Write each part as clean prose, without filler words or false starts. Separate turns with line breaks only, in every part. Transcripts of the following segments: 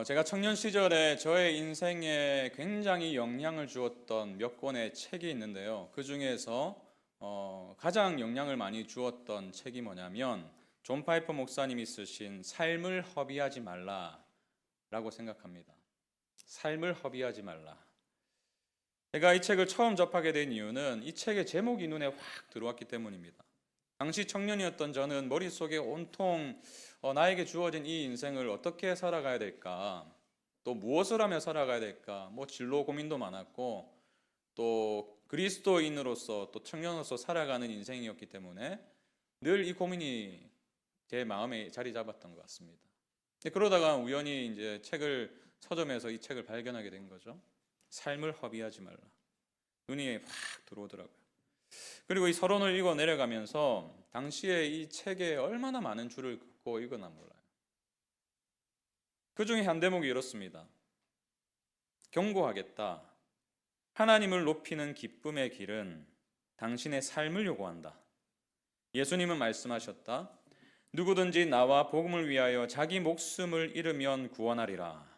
제가 청년 시절에 저의 인생에 굉장히 영향을 주었던 몇 권의 책이 있는데요. 그 중에서 가장 영향을 많이 주었던 책이 뭐냐면 존 파이퍼 목사님이 쓰신 삶을 허비하지 말라라고 생각합니다. 삶을 허비하지 말라. 제가 이 책을 처음 접하게 된 이유는 이 책의 제목이 눈에 확 들어왔기 때문입니다. 당시 청년이었던 저는 머릿속에 온통 나에게 주어진 이 인생을 어떻게 살아가야 될까, 또 무엇을 하며 살아가야 될까, 진로 고민도 많았고, 또 그리스도인으로서 또 청년으로서 살아가는 인생이었기 때문에 늘 이 고민이 제 마음에 자리 잡았던 것 같습니다. 그러다가 우연히 이제 서점에서 이 책을 발견하게 된 거죠. 삶을 허비하지 말라. 눈이 확 들어오더라고요. 그리고 이 서론을 읽어 내려가면서 당시에 이 책에 얼마나 많은 줄을 긋고 읽었나 몰라요. 그 중에 한 대목이 이렇습니다. 경고하겠다. 하나님을 높이는 기쁨의 길은 당신의 삶을 요구한다. 예수님은 말씀하셨다. 누구든지 나와 복음을 위하여 자기 목숨을 잃으면 구원하리라.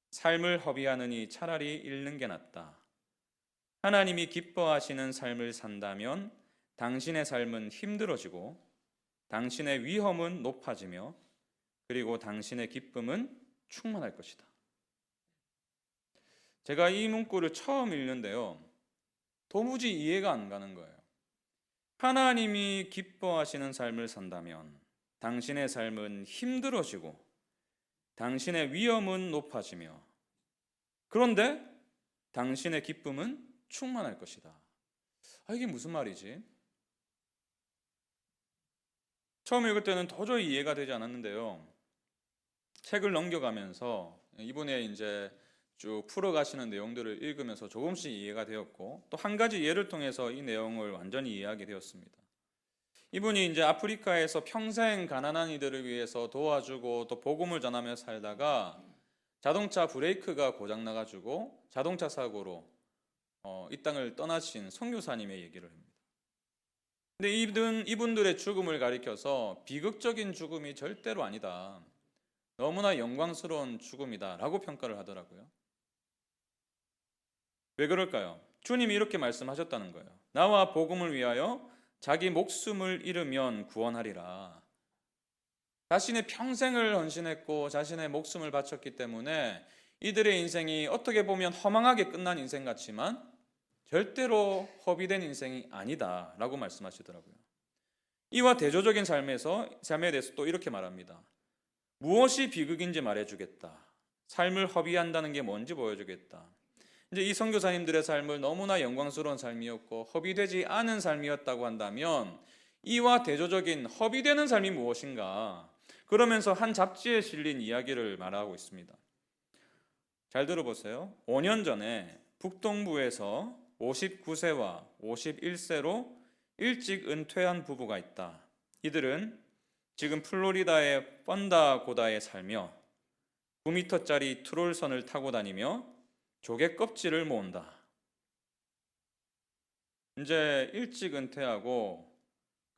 삶을 허비하느니 차라리 잃는 게 낫다. 하나님이 기뻐하시는 삶을 산다면 당신의 삶은 힘들어지고 당신의 위험은 높아지며 그리고 당신의 기쁨은 충만할 것이다. 제가 이 문구를 처음 읽는데요. 도무지 이해가 안 가는 거예요. 하나님이 기뻐하시는 삶을 산다면 당신의 삶은 힘들어지고 당신의 위험은 높아지며 그런데 당신의 기쁨은 충만할 것이다. 이게 무슨 말이지? 처음 읽을 때는 도저히 이해가 되지 않았는데요. 책을 넘겨가면서 이분의 이제 쭉 풀어가시는 내용들을 읽으면서 조금씩 이해가 되었고 또 한 가지 예를 통해서 이 내용을 완전히 이해하게 되었습니다. 이분이 이제 아프리카에서 평생 가난한 이들을 위해서 도와주고 또 복음을 전하며 살다가 자동차 브레이크가 고장 나가지고 자동차 사고로 이 땅을 떠나신 선교사님의 얘기를 합니다. 근데 이분들의 죽음을 가리켜서 비극적인 죽음이 절대로 아니다. 너무나 영광스러운 죽음이다 라고 평가를 하더라고요. 왜 그럴까요? 주님이 이렇게 말씀하셨다는 거예요. 나와 복음을 위하여 자기 목숨을 잃으면 구원하리라. 자신의 평생을 헌신했고 자신의 목숨을 바쳤기 때문에 이들의 인생이 어떻게 보면 허망하게 끝난 인생 같지만 절대로 허비된 인생이 아니다 라고 말씀하시더라고요. 이와 대조적인 삶에 대해서 또 이렇게 말합니다. 무엇이 비극인지 말해주겠다. 삶을 허비한다는 게 뭔지 보여주겠다. 이제 이 선교사님들의 삶을 너무나 영광스러운 삶이었고 허비되지 않은 삶이었다고 한다면 이와 대조적인 허비되는 삶이 무엇인가? 그러면서 한 잡지에 실린 이야기를 말하고 있습니다. 잘 들어보세요. 5년 전에 북동부에서 59세와 51세로 일찍 은퇴한 부부가 있다. 이들은 지금 플로리다의 펀다고다에 살며 9m짜리 트롤선을 타고 다니며 조개 껍질을 모은다. 이제 일찍 은퇴하고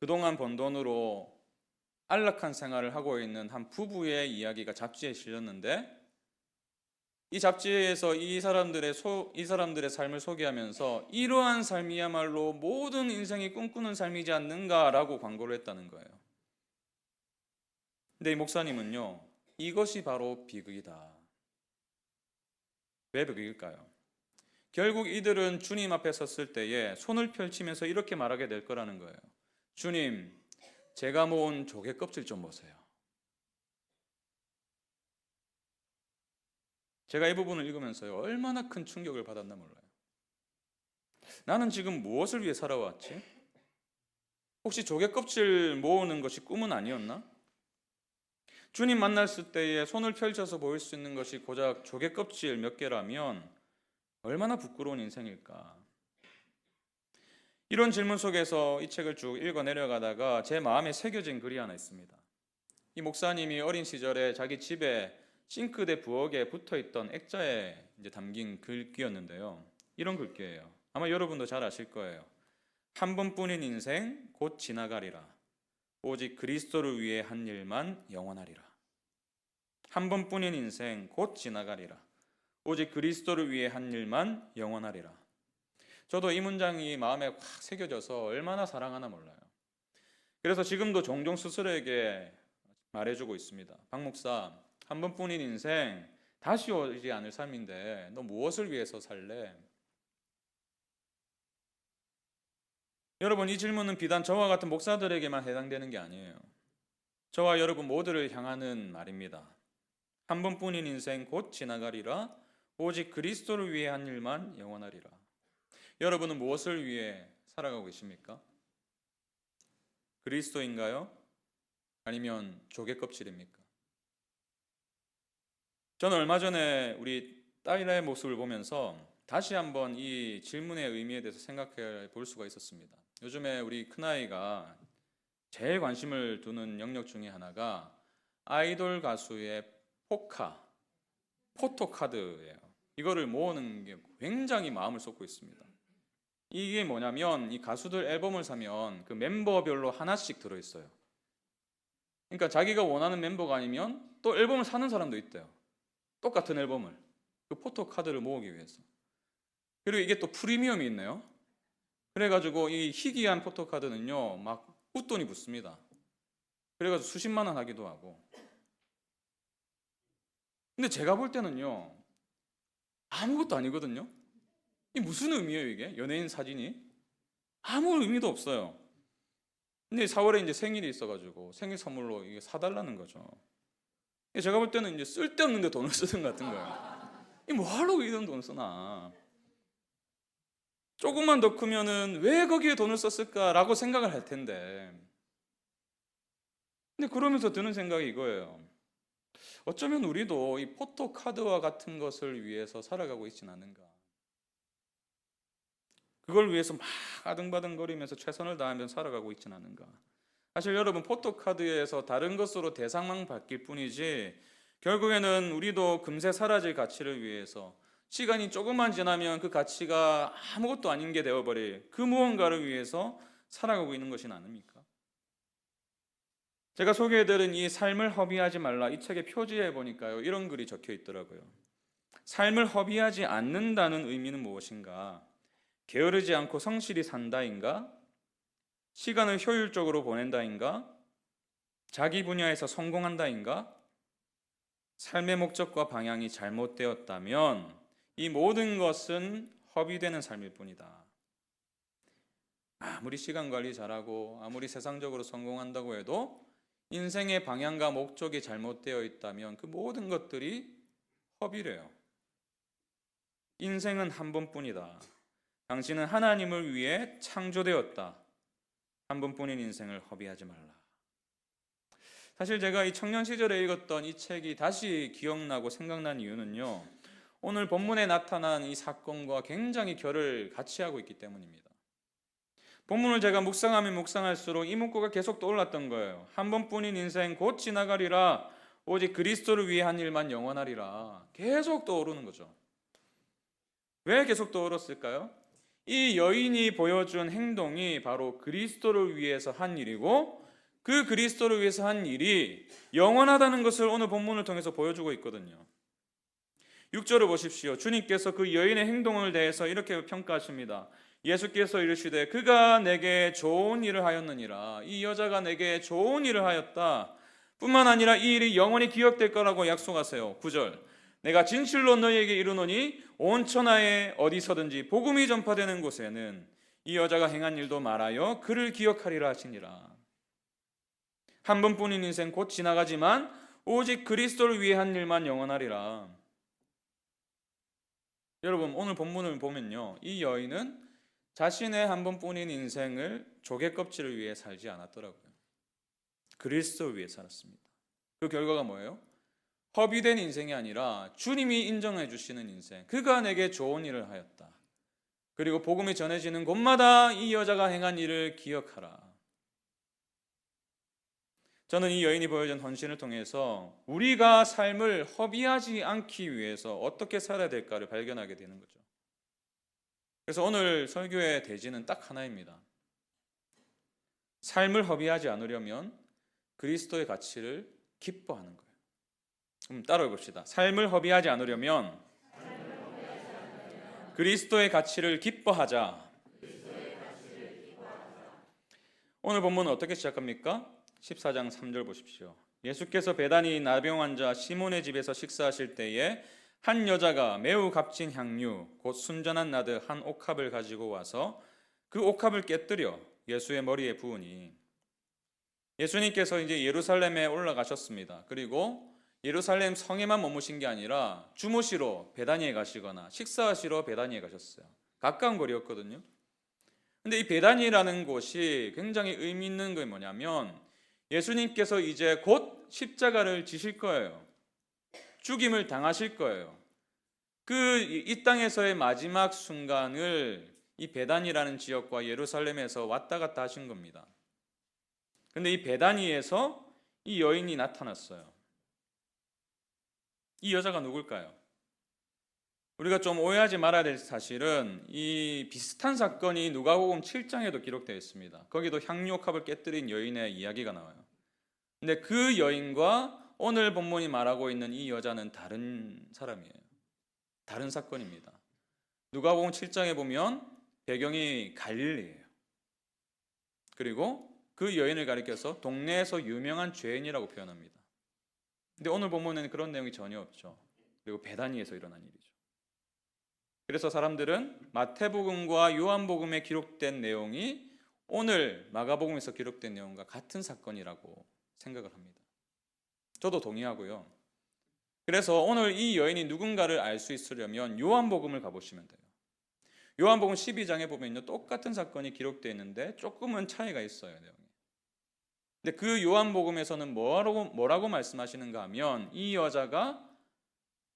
그동안 번 돈으로 안락한 생활을 하고 있는 한 부부의 이야기가 잡지에 실렸는데 이 잡지에서 이 사람들의 삶을 소개하면서 이러한 삶이야말로 모든 인생이 꿈꾸는 삶이지 않는가라고 광고를 했다는 거예요. 근데 이 목사님은요, 이것이 바로 비극이다. 왜 비극일까요? 결국 이들은 주님 앞에 섰을 때에 손을 펼치면서 이렇게 말하게 될 거라는 거예요. 주님, 제가 모은 조개 껍질 좀 보세요. 제가 이 부분을 읽으면서요, 얼마나 큰 충격을 받았나 몰라요. 나는 지금 무엇을 위해 살아왔지? 혹시 조개 껍질 모으는 것이 꿈은 아니었나? 주님 만났을 때에 손을 펼쳐서 보일 수 있는 것이 고작 조개 껍질 몇 개라면 얼마나 부끄러운 인생일까? 이런 질문 속에서 이 책을 쭉 읽어 내려가다가 제 마음에 새겨진 글이 하나 있습니다. 이 목사님이 어린 시절에 자기 집에 싱크대 부엌에 붙어있던 액자에 이제 담긴 글귀였는데요. 이런 글귀예요. 아마 여러분도 잘 아실 거예요. 한 번뿐인 인생 곧 지나가리라. 오직 그리스도를 위해 한 일만 영원하리라. 한 번뿐인 인생 곧 지나가리라. 오직 그리스도를 위해 한 일만 영원하리라. 저도 이 문장이 마음에 확 새겨져서 얼마나 사랑하나 몰라요. 그래서 지금도 종종 스스로에게 말해주고 있습니다. 박 목사, 한 번뿐인 인생 다시 오지 않을 삶인데 너 무엇을 위해서 살래? 여러분, 이 질문은 비단 저와 같은 목사들에게만 해당되는 게 아니에요. 저와 여러분 모두를 향하는 말입니다. 한 번뿐인 인생 곧 지나가리라. 오직 그리스도를 위해 한 일만 영원하리라. 여러분은 무엇을 위해 살아가고 계십니까? 그리스도인가요? 아니면 조개 껍질입니까? 저는 얼마 전에 우리 딸의 모습을 보면서 다시 한번 이 질문의 의미에 대해서 생각해 볼 수가 있었습니다. 요즘에 우리 큰아이가 제일 관심을 두는 영역 중에 하나가 아이돌 가수의 포토카드예요. 이거를 모으는 게 굉장히 마음을 쏟고 있습니다. 이게 뭐냐면 이 가수들 앨범을 사면 그 멤버별로 하나씩 들어있어요. 그러니까 자기가 원하는 멤버가 아니면 또 앨범을 사는 사람도 있대요. 똑같은 앨범을 그 포토카드를 모으기 위해서. 그리고 이게 또 프리미엄이 있네요. 그래가지고 이 희귀한 포토카드는요 막 웃돈이 붙습니다. 그래가지고 수십만 원 하기도 하고. 근데 제가 볼 때는요 아무것도 아니거든요. 이 무슨 의미예요 이게? 연예인 사진이? 아무 의미도 없어요. 근데 4월에 이제 생일이 있어가지고 생일 선물로 이게 사달라는 거죠. 제가 볼 때는 이제 쓸데없는데 돈을 쓰는 것 같은 거예요. 이 뭐 하려고 이런 돈 쓰나? 조금만 더 크면은 왜 거기에 돈을 썼을까라고 생각을 할 텐데. 근데 그러면서 드는 생각이 이거예요. 어쩌면 우리도 이 포토카드와 같은 것을 위해서 살아가고 있지는 않은가. 그걸 위해서 막 아등바등거리면서 최선을 다하면서 살아가고 있지는 않은가. 사실 여러분 포토카드에서 다른 것으로 대상만 바뀔 뿐이지 결국에는 우리도 금세 사라질 가치를 위해서 시간이 조금만 지나면 그 가치가 아무것도 아닌 게 되어버릴 그 무언가를 위해서 살아가고 있는 것이 아닙니까? 제가 소개해드린 이 삶을 허비하지 말라 이 책의 표지에 보니까요 이런 글이 적혀 있더라고요. 삶을 허비하지 않는다는 의미는 무엇인가? 게으르지 않고 성실히 산다인가? 시간을 효율적으로 보낸다인가? 자기 분야에서 성공한다인가? 삶의 목적과 방향이 잘못되었다면 이 모든 것은 허비되는 삶일 뿐이다. 아무리 시간 관리 잘하고 아무리 세상적으로 성공한다고 해도 인생의 방향과 목적이 잘못되어 있다면 그 모든 것들이 허비래요. 인생은 한 번뿐이다. 당신은 하나님을 위해 창조되었다. 한 번뿐인 인생을 허비하지 말라. 사실 제가 이 청년 시절에 읽었던 이 책이 다시 기억나고 생각난 이유는요. 오늘 본문에 나타난 이 사건과 굉장히 결을 같이 하고 있기 때문입니다. 본문을 제가 묵상하면 묵상할수록 이 문구가 계속 떠올랐던 거예요. 한 번뿐인 인생 곧 지나가리라. 오직 그리스도를 위해 한 일만 영원하리라. 계속 떠오르는 거죠. 왜 계속 떠올랐을까요? 이 여인이 보여준 행동이 바로 그리스도를 위해서 한 일이고 그 그리스도를 위해서 한 일이 영원하다는 것을 오늘 본문을 통해서 보여주고 있거든요. 6절을 보십시오. 주님께서 그 여인의 행동을 대해서 이렇게 평가하십니다. 예수께서 이르시되 그가 내게 좋은 일을 하였느니라. 이 여자가 내게 좋은 일을 하였다. 뿐만 아니라 이 일이 영원히 기억될 거라고 약속하세요. 9절 내가 진실로 너희에게 이르노니 온 천하에 어디서든지 복음이 전파되는 곳에는 이 여자가 행한 일도 말하여 그를 기억하리라 하시니라. 한 번뿐인 인생 곧 지나가지만 오직 그리스도를 위해 한 일만 영원하리라. 여러분 오늘 본문을 보면요 이 여인은 자신의 한 번뿐인 인생을 조개 껍질을 위해 살지 않았더라고요. 그리스도를 위해 살았습니다. 그 결과가 뭐예요? 허비된 인생이 아니라 주님이 인정해 주시는 인생. 그가 내게 좋은 일을 하였다. 그리고 복음이 전해지는 곳마다 이 여자가 행한 일을 기억하라. 저는 이 여인이 보여준 헌신을 통해서 우리가 삶을 허비하지 않기 위해서 어떻게 살아야 될까를 발견하게 되는 거죠. 그래서 오늘 설교의 대지는 딱 하나입니다. 삶을 허비하지 않으려면 그리스도의 가치를 기뻐하는 거예요. 따라해 봅시다. 삶을 허비하지 않으려면 그리스도의 가치를 기뻐하자. 오늘 본문은 어떻게 시작합니까? 14장 3절 보십시오. 예수께서 베다니 나병 환자 시몬의 집에서 식사하실 때에 한 여자가 매우 값진 향유 곧 순전한 나드 한 옥합을 가지고 와서 그 옥합을 깨뜨려 예수의 머리에 부으니, 예수님께서 이제 예루살렘에 올라가셨습니다. 그리고 예루살렘 성에만 머무신 게 아니라 주무시러 베다니에 가시거나 식사하시러 베다니에 가셨어요. 가까운 거리였거든요. 근데 이 베다니라는 곳이 굉장히 의미 있는 게 뭐냐면 예수님께서 이제 곧 십자가를 지실 거예요. 죽임을 당하실 거예요. 이 땅에서의 마지막 순간을 이 베다니라는 지역과 예루살렘에서 왔다 갔다 하신 겁니다. 근데 이 베다니에서 이 여인이 나타났어요. 이 여자가 누굴까요? 우리가 좀 오해하지 말아야 될 사실은 이 비슷한 사건이 누가복음 7장에도 기록되어 있습니다. 거기도 향유옥합을 깨뜨린 여인의 이야기가 나와요. 근데 그 여인과 오늘 본문이 말하고 있는 이 여자는 다른 사람이에요. 다른 사건입니다. 누가복음 7장에 보면 배경이 갈릴리예요. 그리고 그 여인을 가리켜서 동네에서 유명한 죄인이라고 표현합니다. 근데 오늘 본문에는 그런 내용이 전혀 없죠. 그리고 베다니에서 일어난 일이죠. 그래서 사람들은 마태복음과 요한복음에 기록된 내용이 오늘 마가복음에서 기록된 내용과 같은 사건이라고 생각을 합니다. 저도 동의하고요. 그래서 오늘 이 여인이 누군가를 알 수 있으려면 요한복음을 가보시면 돼요. 요한복음 12장에 보면요, 똑같은 사건이 기록되어 있는데 조금은 차이가 있어요, 내용이. 근데 그 요한복음에서는 뭐라고 말씀하시는가 하면 이 여자가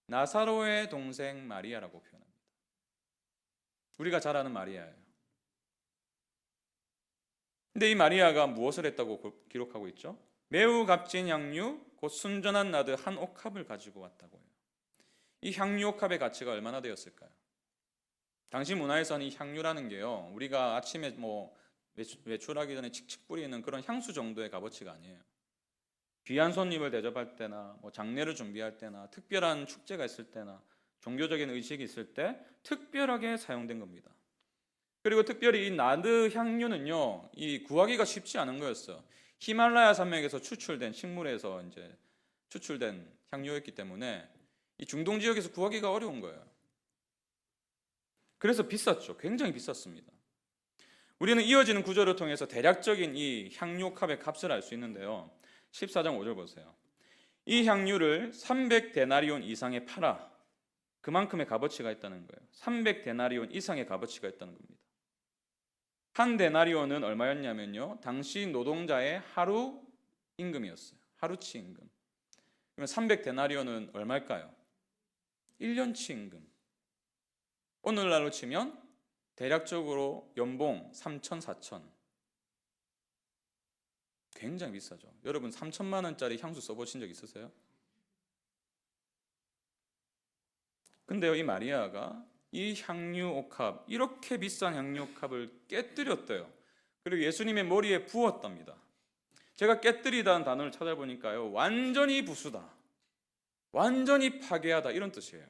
나사로의 동생 마리아라고 표현합니다. 우리가 잘 아는 마리아예요. 근데 이 마리아가 무엇을 했다고 기록하고 있죠? 매우 값진 향유 곧 순전한 나드 한 옥합을 가지고 왔다고 해요. 이 향유 옥합의 가치가 얼마나 되었을까요? 당시 문화에서는 이 향유라는 게요, 우리가 아침에 외출하기 전에 칙칙 뿌리는 그런 향수 정도의 값어치가 아니에요. 귀한 손님을 대접할 때나 장례를 준비할 때나 특별한 축제가 있을 때나 종교적인 의식이 있을 때 특별하게 사용된 겁니다. 그리고 특별히 이 나드 향유는요, 이 구하기가 쉽지 않은 거였어요. 히말라야 산맥에서 추출된 식물에서 이제 추출된 향유였기 때문에 이 중동 지역에서 구하기가 어려운 거예요. 그래서 비쌌죠. 굉장히 비쌌습니다. 우리는 이어지는 구절을 통해서 대략적인 이 향유옥합의 값을 알 수 있는데요. 14장 5절 보세요. 이 향유를 300데나리온 이상에 팔아. 그만큼의 값어치가 있다는 거예요. 300데나리온 이상의 값어치가 있다는 겁니다. 한 데나리온은 얼마였냐면요, 당시 노동자의 하루 임금이었어요. 하루치 임금. 그러면 300데나리온은 얼마일까요? 1년치 임금. 오늘날로 치면 대략적으로 연봉 3천, 4천. 굉장히 비싸죠. 여러분 3천만 원짜리 향수 써보신 적 있으세요? 근데요, 이 마리아가 이 향유옥합, 이렇게 비싼 향유옥합을 깨뜨렸대요. 그리고 예수님의 머리에 부었답니다. 제가 깨뜨리다는 단어를 찾아보니까요, 완전히 부수다, 완전히 파괴하다, 이런 뜻이에요.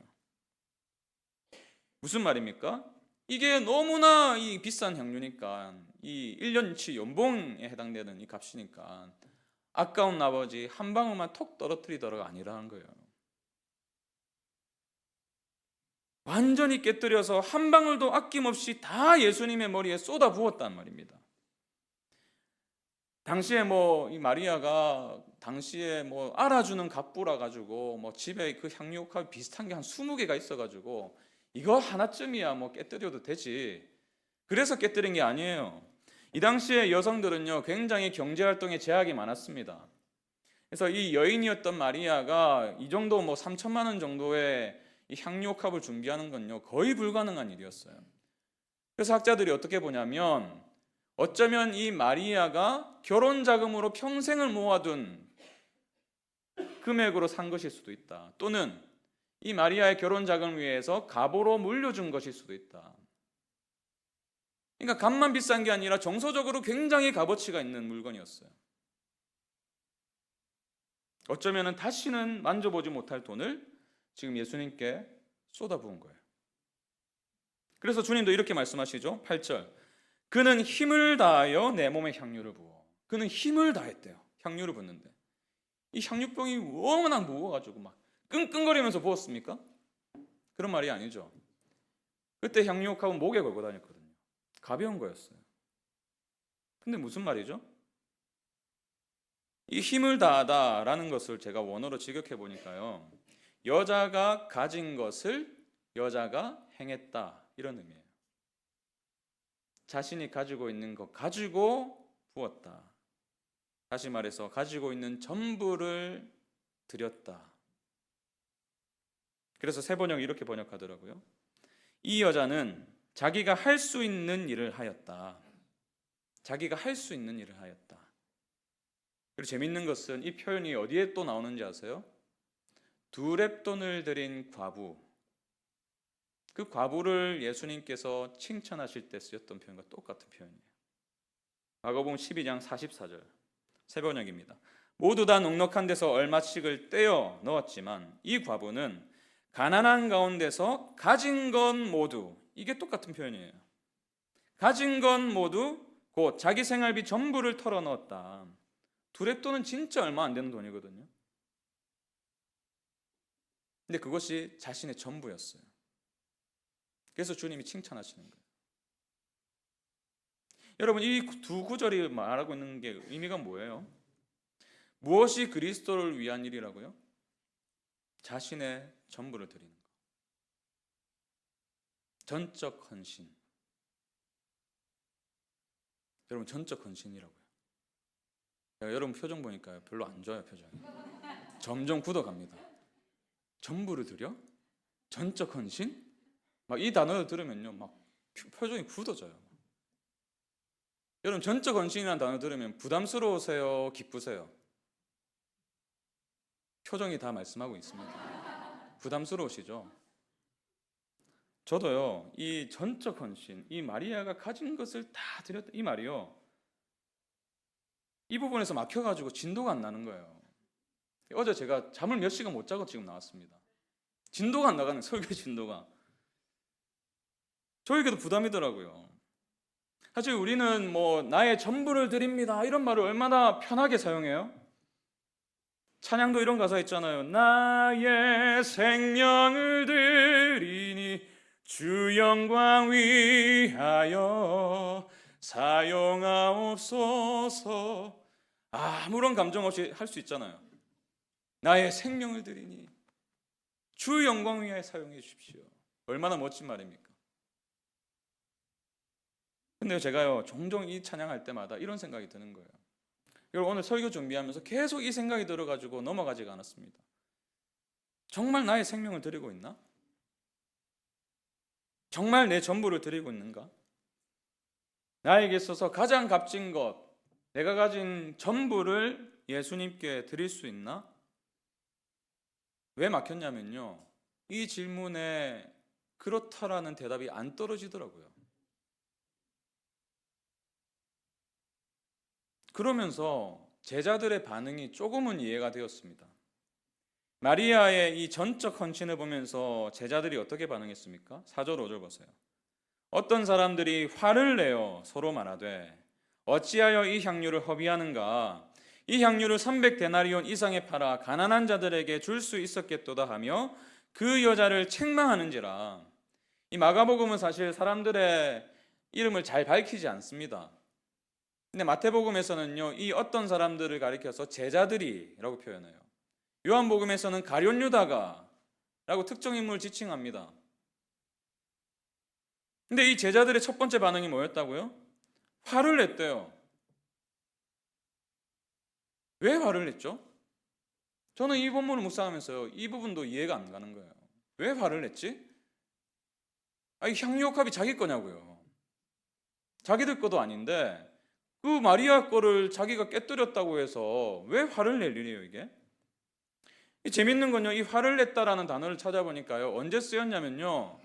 무슨 말입니까? 이게 너무나 이 비싼 향유니까, 이 1년치 연봉에 해당되는 이 값이니까 아까운 나머지 한 방울만 톡 떨어뜨리더라가 아니라는 거예요. 완전히 깨뜨려서 한 방울도 아낌없이 다 예수님의 머리에 쏟아 부었단 말입니다. 당시에 이 마리아가 당시에 알아주는 갑부라 가지고 집에 그 향유옥합 비슷한 게 한 20개가 있어 가지고 이거 하나쯤이야 깨뜨려도 되지, 그래서 깨뜨린 게 아니에요. 이 당시에 여성들은요, 굉장히 경제활동에 제약이 많았습니다. 그래서 이 여인이었던 마리아가 이 정도 3천만 원 정도의 이 향유옥합을 준비하는 건요, 거의 불가능한 일이었어요. 그래서 학자들이 어떻게 보냐면, 어쩌면 이 마리아가 결혼 자금으로 평생을 모아둔 금액으로 산 것일 수도 있다. 또는 이 마리아의 결혼 자금을 위해서 갑오로 물려준 것일 수도 있다. 그러니까 값만 비싼 게 아니라 정서적으로 굉장히 값어치가 있는 물건이었어요. 어쩌면 다시는 만져보지 못할 돈을 지금 예수님께 쏟아부은 거예요. 그래서 주님도 이렇게 말씀하시죠. 8절. 그는 힘을 다하여 내 몸에 향유를 부어. 그는 힘을 다했대요. 향유를 붓는데. 이 향유병이 워낙 무거워가지고 막 끙끙거리면서 부었습니까? 그런 말이 아니죠. 그때 향유옥합은 목에 걸고 다녔거든요. 가벼운 거였어요. 근데 무슨 말이죠? 이 힘을 다하다라는 것을 제가 원어로 직역해 보니까요, 여자가 가진 것을 여자가 행했다, 이런 의미예요. 자신이 가지고 있는 것 가지고 부었다. 다시 말해서 가지고 있는 전부를 드렸다. 그래서 새 번역이 이렇게 번역하더라고요. 이 여자는 자기가 할 수 있는 일을 하였다. 자기가 할 수 있는 일을 하였다. 그리고 재밌는 것은 이 표현이 어디에 또 나오는지 아세요? 두 렙돈을 드린 과부. 그 과부를 예수님께서 칭찬하실 때 쓰였던 표현과 똑같은 표현이에요. 마가복음 12장 44절 새 번역입니다. 모두 다 넉넉한 데서 얼마씩을 떼어 넣었지만 이 과부는 가난한 가운데서 가진 것 모두, 이게 똑같은 표현이에요. 가진 것 모두 곧 자기 생활비 전부를 털어 넣었다. 두 렙돈은 진짜 얼마 안 되는 돈이거든요. 근데 그것이 자신의 전부였어요. 그래서 주님이 칭찬하시는 거예요. 여러분, 이 두 구절이 말하고 있는 게 의미가 뭐예요? 무엇이 그리스도를 위한 일이라고요? 자신의 전부를 드리는 것. 전적 헌신. 여러분, 전적 헌신이라고요. 여러분 표정 보니까 별로 안 좋아요, 표정이. 점점 굳어갑니다. 전부를 드려? 전적 헌신? 막 이 단어를 들으면요, 막 표정이 굳어져요. 여러분, 전적 헌신이라는 단어 들으면 부담스러우세요? 기쁘세요? 표정이 다 말씀하고 있습니다. 부담스러우시죠? 저도요, 이 전적 헌신, 이 마리아가 가진 것을 다 드렸다, 이 말이요, 이 부분에서 막혀가지고 진도가 안 나는 거예요. 어제 제가 잠을 몇 시간 못 자고 지금 나왔습니다. 진도가 안 나가는, 설교 진도가. 저에게도 부담이더라고요. 사실 우리는 뭐 나의 전부를 드립니다, 이런 말을 얼마나 편하게 사용해요. 찬양도 이런 가사 있잖아요. 나의 생명을 드리니 주 영광 위하여 사용하옵소서. 아무런 감정 없이 할 수 있잖아요. 나의 생명을 드리니 주 영광 위하여 사용해 주십시오. 얼마나 멋진 말입니까? 근데 제가요, 종종 이 찬양할 때마다 이런 생각이 드는 거예요. 여러분, 오늘 설교 준비하면서 계속 이 생각이 들어가지고 넘어가지가 않았습니다. 정말 나의 생명을 드리고 있나? 정말 내 전부를 드리고 있는가? 나에게 있어서 가장 값진 것, 내가 가진 전부를 예수님께 드릴 수 있나? 왜 막혔냐면요, 이 질문에 그렇다라는 대답이 안 떨어지더라고요. 그러면서 제자들의 반응이 조금은 이해가 되었습니다. 마리아의 이 전적 헌신을 보면서 제자들이 어떻게 반응했습니까? 4절 5절 보세요. 어떤 사람들이 화를 내어 서로 말하되 어찌하여 이 향유를 허비하는가? 이 향유를 300데나리온 이상에 팔아 가난한 자들에게 줄 수 있었겠도다 하며 그 여자를 책망하는지라. 이 마가복음은 사실 사람들의 이름을 잘 밝히지 않습니다. 근데 마태복음에서는요, 이 어떤 사람들을 가리켜서 제자들이라고 표현해요. 요한복음에서는 가룟 유다가 라고 특정 인물을 지칭합니다. 근데 이 제자들의 첫 번째 반응이 뭐였다고요? 화를 냈대요. 왜 화를 냈죠? 저는 이 본문을 묵상하면서요, 이 부분도 이해가 안 가는 거예요. 왜 화를 냈지? 이 향유옥합이 자기 거냐고요. 자기들 것도 아닌데 그 마리아 거를 자기가 깨뜨렸다고 해서 왜 화를 낼 일이에요, 이게? 재밌는 건요, 이 화를 냈다라는 단어를 찾아보니까요, 언제 쓰였냐면요,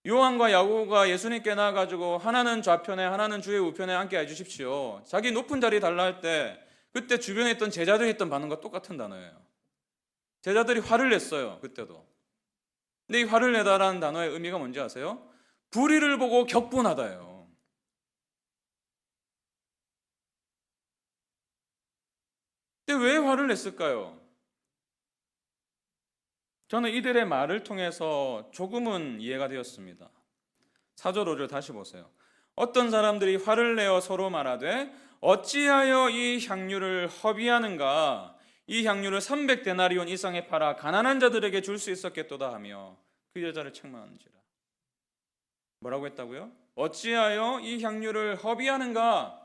요한과 야고보가 예수님께 나와가지고 하나는 좌편에 하나는 주의 우편에 앉게 해주십시오, 자기 높은 자리 달라 할 때 그때 주변에 있던 제자들이 했던 반응과 똑같은 단어예요. 제자들이 화를 냈어요. 그때도. 근데 이 화를 내다라는 단어의 의미가 뭔지 아세요? 불의를 보고 격분하다예요. 근데 왜 화를 냈을까요? 저는 이들의 말을 통해서 조금은 이해가 되었습니다. 4절 5절 다시 보세요. 어떤 사람들이 화를 내어 서로 말하되 어찌하여 이 향유를 허비하는가? 이 향유를 300데나리온 이상에 팔아 가난한 자들에게 줄 수 있었겠도다 하며 그 여자를 책망하는지라. 뭐라고 했다고요? 어찌하여 이 향유를 허비하는가?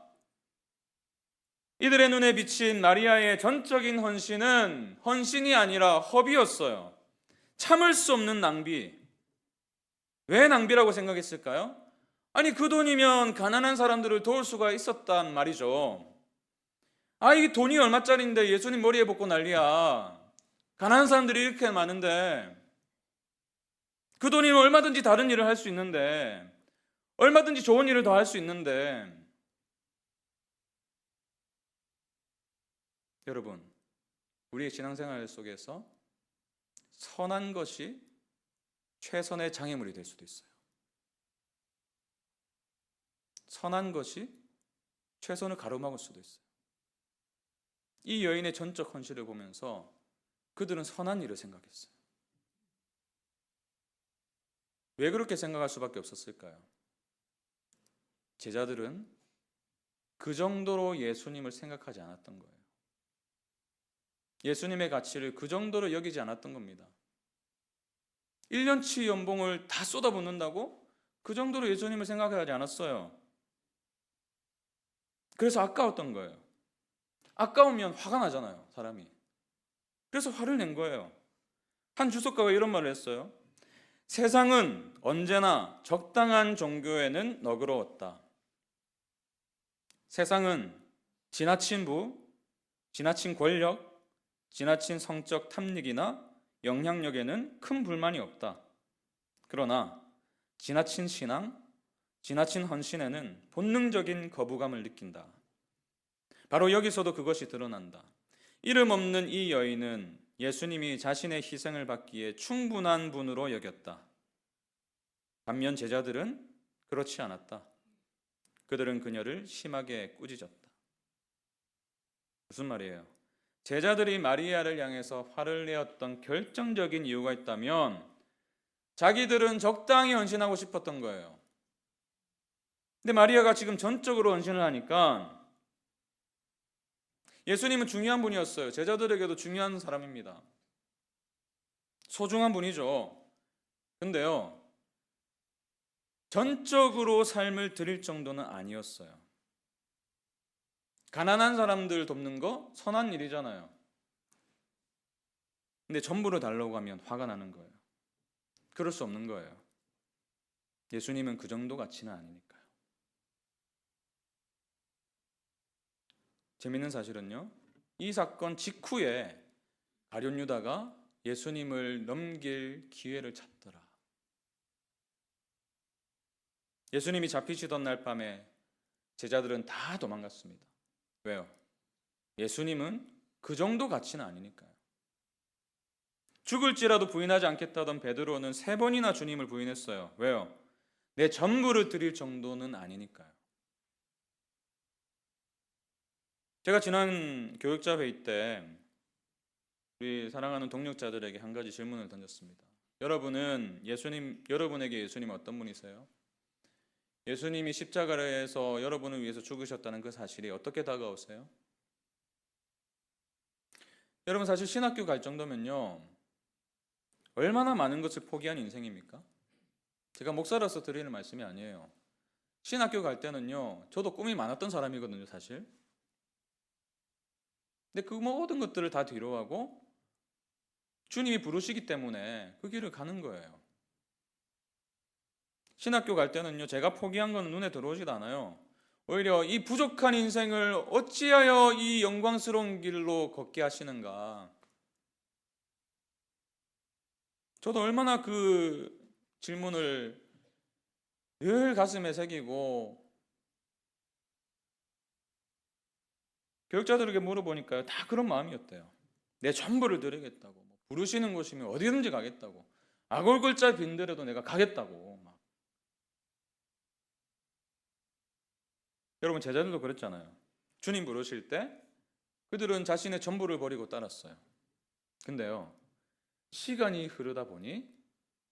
이들의 눈에 비친 마리아의 전적인 헌신은 헌신이 아니라 허비였어요. 참을 수 없는 낭비. 왜 낭비라고 생각했을까요? 아니, 그 돈이면 가난한 사람들을 도울 수가 있었단 말이죠. 이 돈이 얼마짜리인데 예수님 머리에 붓고 난리야. 가난한 사람들이 이렇게 많은데 그 돈이면 얼마든지 다른 일을 할 수 있는데, 얼마든지 좋은 일을 더 할 수 있는데. 여러분, 우리의 신앙생활 속에서 선한 것이 최선의 장애물이 될 수도 있어요. 선한 것이 최선을 가로막을 수도 있어요. 이 여인의 전적 헌신을 보면서 그들은 선한 일을 생각했어요. 왜 그렇게 생각할 수밖에 없었을까요? 제자들은 그 정도로 예수님을 생각하지 않았던 거예요. 예수님의 가치를 그 정도로 여기지 않았던 겁니다. 1년치 연봉을 다 쏟아붓는다고? 그 정도로 예수님을 생각하지 않았어요. 그래서 아까웠던 거예요. 아까우면 화가 나잖아요, 사람이. 그래서 화를 낸 거예요. 한 주석가가 이런 말을 했어요. 세상은 언제나 적당한 종교에는 너그러웠다. 세상은 지나친 부, 지나친 권력, 지나친 성적 탐닉이나 영향력에는 큰 불만이 없다. 그러나 지나친 신앙, 지나친 헌신에는 본능적인 거부감을 느낀다. 바로 여기서도 그것이 드러난다. 이름 없는 이 여인은 예수님이 자신의 희생을 받기에 충분한 분으로 여겼다. 반면 제자들은 그렇지 않았다. 그들은 그녀를 심하게 꾸짖었다. 무슨 말이에요? 제자들이 마리아를 향해서 화를 내었던 결정적인 이유가 있다면 자기들은 적당히 헌신하고 싶었던 거예요. 근데 마리아가 지금 전적으로 헌신을 하니까 예수님은 중요한 분이었어요. 제자들에게도 중요한 사람입니다. 소중한 분이죠. 근데요, 전적으로 삶을 드릴 정도는 아니었어요. 가난한 사람들 돕는 거 선한 일이잖아요. 근데 전부를 달라고 하면 화가 나는 거예요. 그럴 수 없는 거예요. 예수님은 그 정도 가치는 아니니까요. 재밌는 사실은요, 이 사건 직후에 가룟 유다가 예수님을 넘길 기회를 찾더라. 예수님이 잡히시던 날 밤에 제자들은 다 도망갔습니다. 왜요? 예수님은 그 정도 가치는 아니니까요. 죽을지라도 부인하지 않겠다던 베드로는 3번이나 주님을 부인했어요. 왜요? 내 전부를 드릴 정도는 아니니까요. 제가 지난 교육자 회의 때 우리 사랑하는 동력자들에게 한 가지 질문을 던졌습니다. 여러분에게 예수님 어떤 분이세요? 예수님이 십자가에서 여러분을 위해서 죽으셨다는 그 사실이 어떻게 다가오세요? 여러분, 사실 신학교 갈 정도면요, 얼마나 많은 것을 포기한 인생입니까? 제가 목사로서 드리는 말씀이 아니에요. 신학교 갈 때는요, 저도 꿈이 많았던 사람이거든요, 사실. 근데 그 모든 것들을 다 뒤로하고 주님이 부르시기 때문에 그 길을 가는 거예요. 신학교 갈 때는요, 제가 포기한 건 눈에 들어오지도 않아요. 오히려 이 부족한 인생을 어찌하여 이 영광스러운 길로 걷게 하시는가. 저도 얼마나 그 질문을 늘 가슴에 새기고 교육자들에게 물어보니까요, 다 그런 마음이었대요. 내 전부를 드리겠다고, 부르시는 곳이면 어디든지 가겠다고, 아골골자 빈들에도 내가 가겠다고 막. 여러분, 제자들도 그랬잖아요. 주님 부르실 때 그들은 자신의 전부를 버리고 따랐어요. 근데요, 시간이 흐르다 보니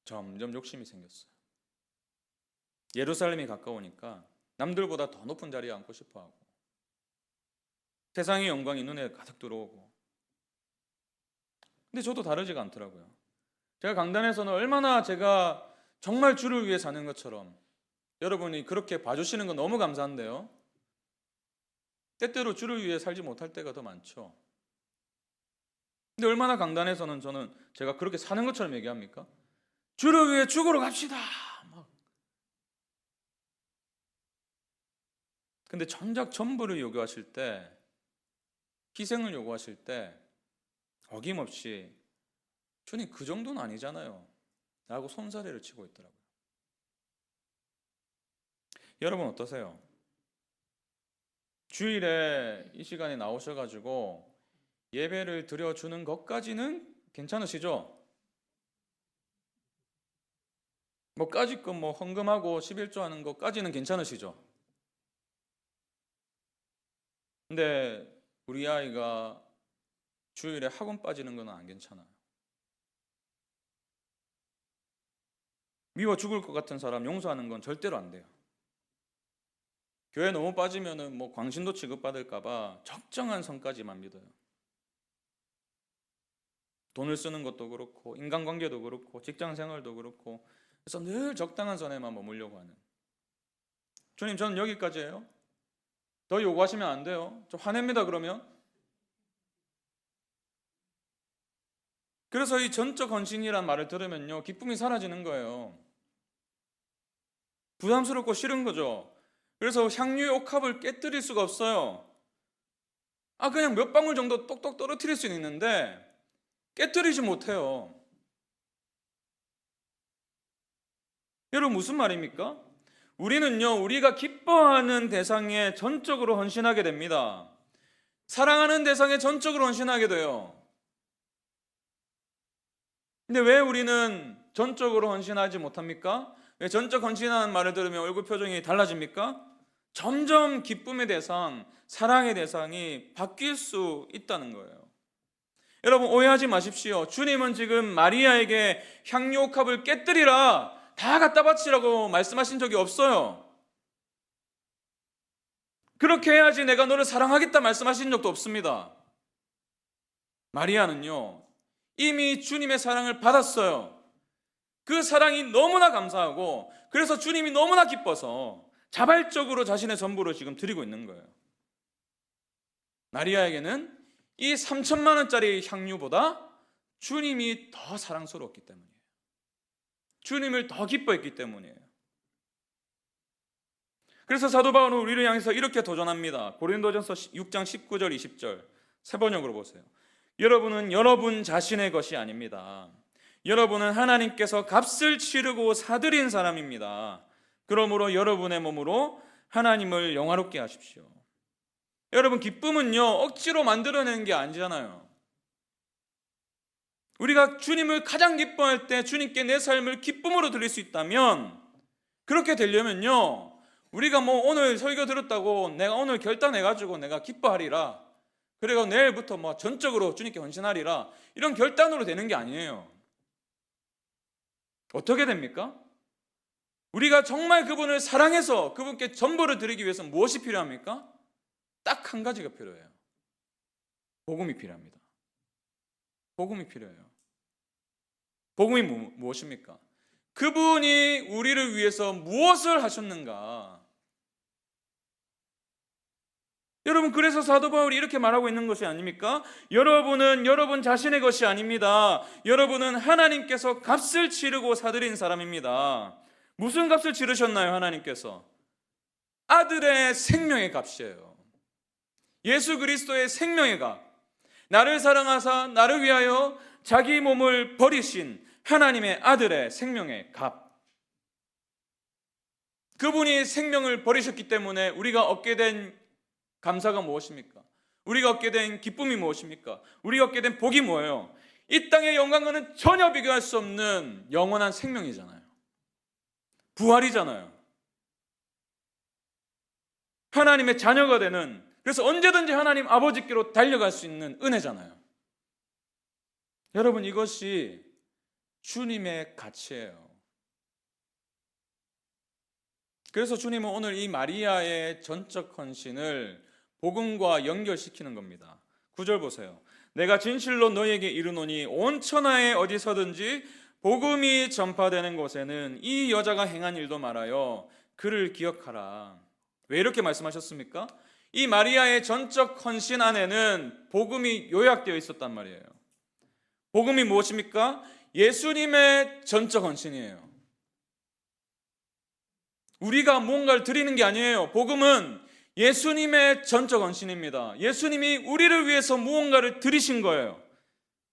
점점 욕심이 생겼어요. 예루살렘이 가까우니까 남들보다 더 높은 자리에 앉고 싶어하고, 세상의 영광이 눈에 가득 들어오고. 근데 저도 다르지가 않더라고요. 제가 강단에서는 얼마나 제가 정말 주를 위해 사는 것처럼 여러분이 그렇게 봐주시는 건 너무 감사한데요, 때때로 주를 위해 살지 못할 때가 더 많죠. 근데 얼마나 강단에서는 저는 제가 그렇게 사는 것처럼 얘기합니까? 주를 위해 죽으러 갑시다 막. 근데 정작 전부를 요구하실 때, 희생을 요구하실 때 어김없이 주님 그 정도는 아니잖아요 라고 손사래를 치고 있더라고요. 여러분 어떠세요? 주일에 이 시간에 나오셔가지고 예배를 드려주는 것까지는 괜찮으시죠? 까짓 거 헌금하고 11조 하는 것까지는 괜찮으시죠? 근데 우리 아이가 주일에 학원 빠지는 건 안 괜찮아요. 미워 죽을 것 같은 사람 용서하는 건 절대로 안 돼요. 교회 너무 빠지면은 광신도 취급받을까봐 적정한 선까지만 믿어요. 돈을 쓰는 것도 그렇고, 인간관계도 그렇고, 직장생활도 그렇고, 그래서 늘 적당한 선에만 머물려고 하는. 주님, 저는 여기까지예요. 더 요구하시면 안 돼요. 저 화냅니다 그러면. 그래서 이 전적 헌신이란 말을 들으면요, 기쁨이 사라지는 거예요. 부담스럽고 싫은 거죠. 그래서 향유의 옥합을 깨뜨릴 수가 없어요. 그냥 몇 방울 정도 똑똑 떨어뜨릴 수는 있는데 깨뜨리지 못해요. 여러분, 무슨 말입니까? 우리는요, 우리가 기뻐하는 대상에 전적으로 헌신하게 됩니다. 사랑하는 대상에 전적으로 헌신하게 돼요. 근데 왜 우리는 전적으로 헌신하지 못합니까? 왜 전적 헌신하는 말을 들으면 얼굴 표정이 달라집니까? 점점 기쁨의 대상, 사랑의 대상이 바뀔 수 있다는 거예요. 여러분, 오해하지 마십시오. 주님은 지금 마리아에게 향유옥합을 깨뜨리라, 다 갖다 바치라고 말씀하신 적이 없어요. 그렇게 해야지 내가 너를 사랑하겠다 말씀하신 적도 없습니다. 마리아는요, 이미 주님의 사랑을 받았어요. 그 사랑이 너무나 감사하고, 그래서 주님이 너무나 기뻐서 자발적으로 자신의 전부를 지금 드리고 있는 거예요. 마리아에게는 이 3천만 원짜리 향유보다 주님이 더 사랑스러웠기 때문이에요. 주님을 더 기뻐했기 때문이에요. 그래서 사도 바울은 우리를 향해서 이렇게 도전합니다. 고린도전서 6장 19절 20절 세 번역으로 보세요. 여러분은 여러분 자신의 것이 아닙니다. 여러분은 하나님께서 값을 치르고 사들인 사람입니다. 그러므로 여러분의 몸으로 하나님을 영화롭게 하십시오. 여러분, 기쁨은요, 억지로 만들어내는 게 아니잖아요. 우리가 주님을 가장 기뻐할 때 주님께 내 삶을 기쁨으로 드릴 수 있다면, 그렇게 되려면요, 우리가 오늘 설교 들었다고 내가 오늘 결단해가지고 내가 기뻐하리라, 그리고 내일부터 전적으로 주님께 헌신하리라, 이런 결단으로 되는 게 아니에요. 어떻게 됩니까? 우리가 정말 그분을 사랑해서 그분께 전부를 드리기 위해서 무엇이 필요합니까? 딱 한 가지가 필요해요. 복음이 필요합니다. 복음이 필요해요. 복음이 무엇입니까? 그분이 우리를 위해서 무엇을 하셨는가? 여러분, 그래서 사도 바울이 이렇게 말하고 있는 것이 아닙니까? 여러분은 여러분 자신의 것이 아닙니다. 여러분은 하나님께서 값을 치르고 사들인 사람입니다. 무슨 값을 치르셨나요, 하나님께서? 아들의 생명의 값이에요. 예수 그리스도의 생명의 값. 나를 사랑하사 나를 위하여 자기 몸을 버리신 하나님의 아들의 생명의 값. 그분이 생명을 버리셨기 때문에 우리가 얻게 된 감사가 무엇입니까? 우리가 얻게 된 기쁨이 무엇입니까? 우리가 얻게 된 복이 뭐예요? 이 땅의 영광과는 전혀 비교할 수 없는 영원한 생명이잖아요. 부활이잖아요. 하나님의 자녀가 되는, 그래서 언제든지 하나님 아버지께로 달려갈 수 있는 은혜잖아요. 여러분, 이것이 주님의 가치예요. 그래서 주님은 오늘 이 마리아의 전적 헌신을 복음과 연결시키는 겁니다. 9절 보세요. 내가 진실로 너희에게 이르노니 온 천하에 어디서든지 복음이 전파되는 곳에는 이 여자가 행한 일도 말하여 그를 기억하라. 왜 이렇게 말씀하셨습니까? 이 마리아의 전적 헌신 안에는 복음이 요약되어 있었단 말이에요. 복음이 무엇입니까? 예수님의 전적 헌신이에요. 우리가 뭔가를 드리는 게 아니에요. 복음은 예수님의 전적 헌신입니다. 예수님이 우리를 위해서 무언가를 드리신 거예요.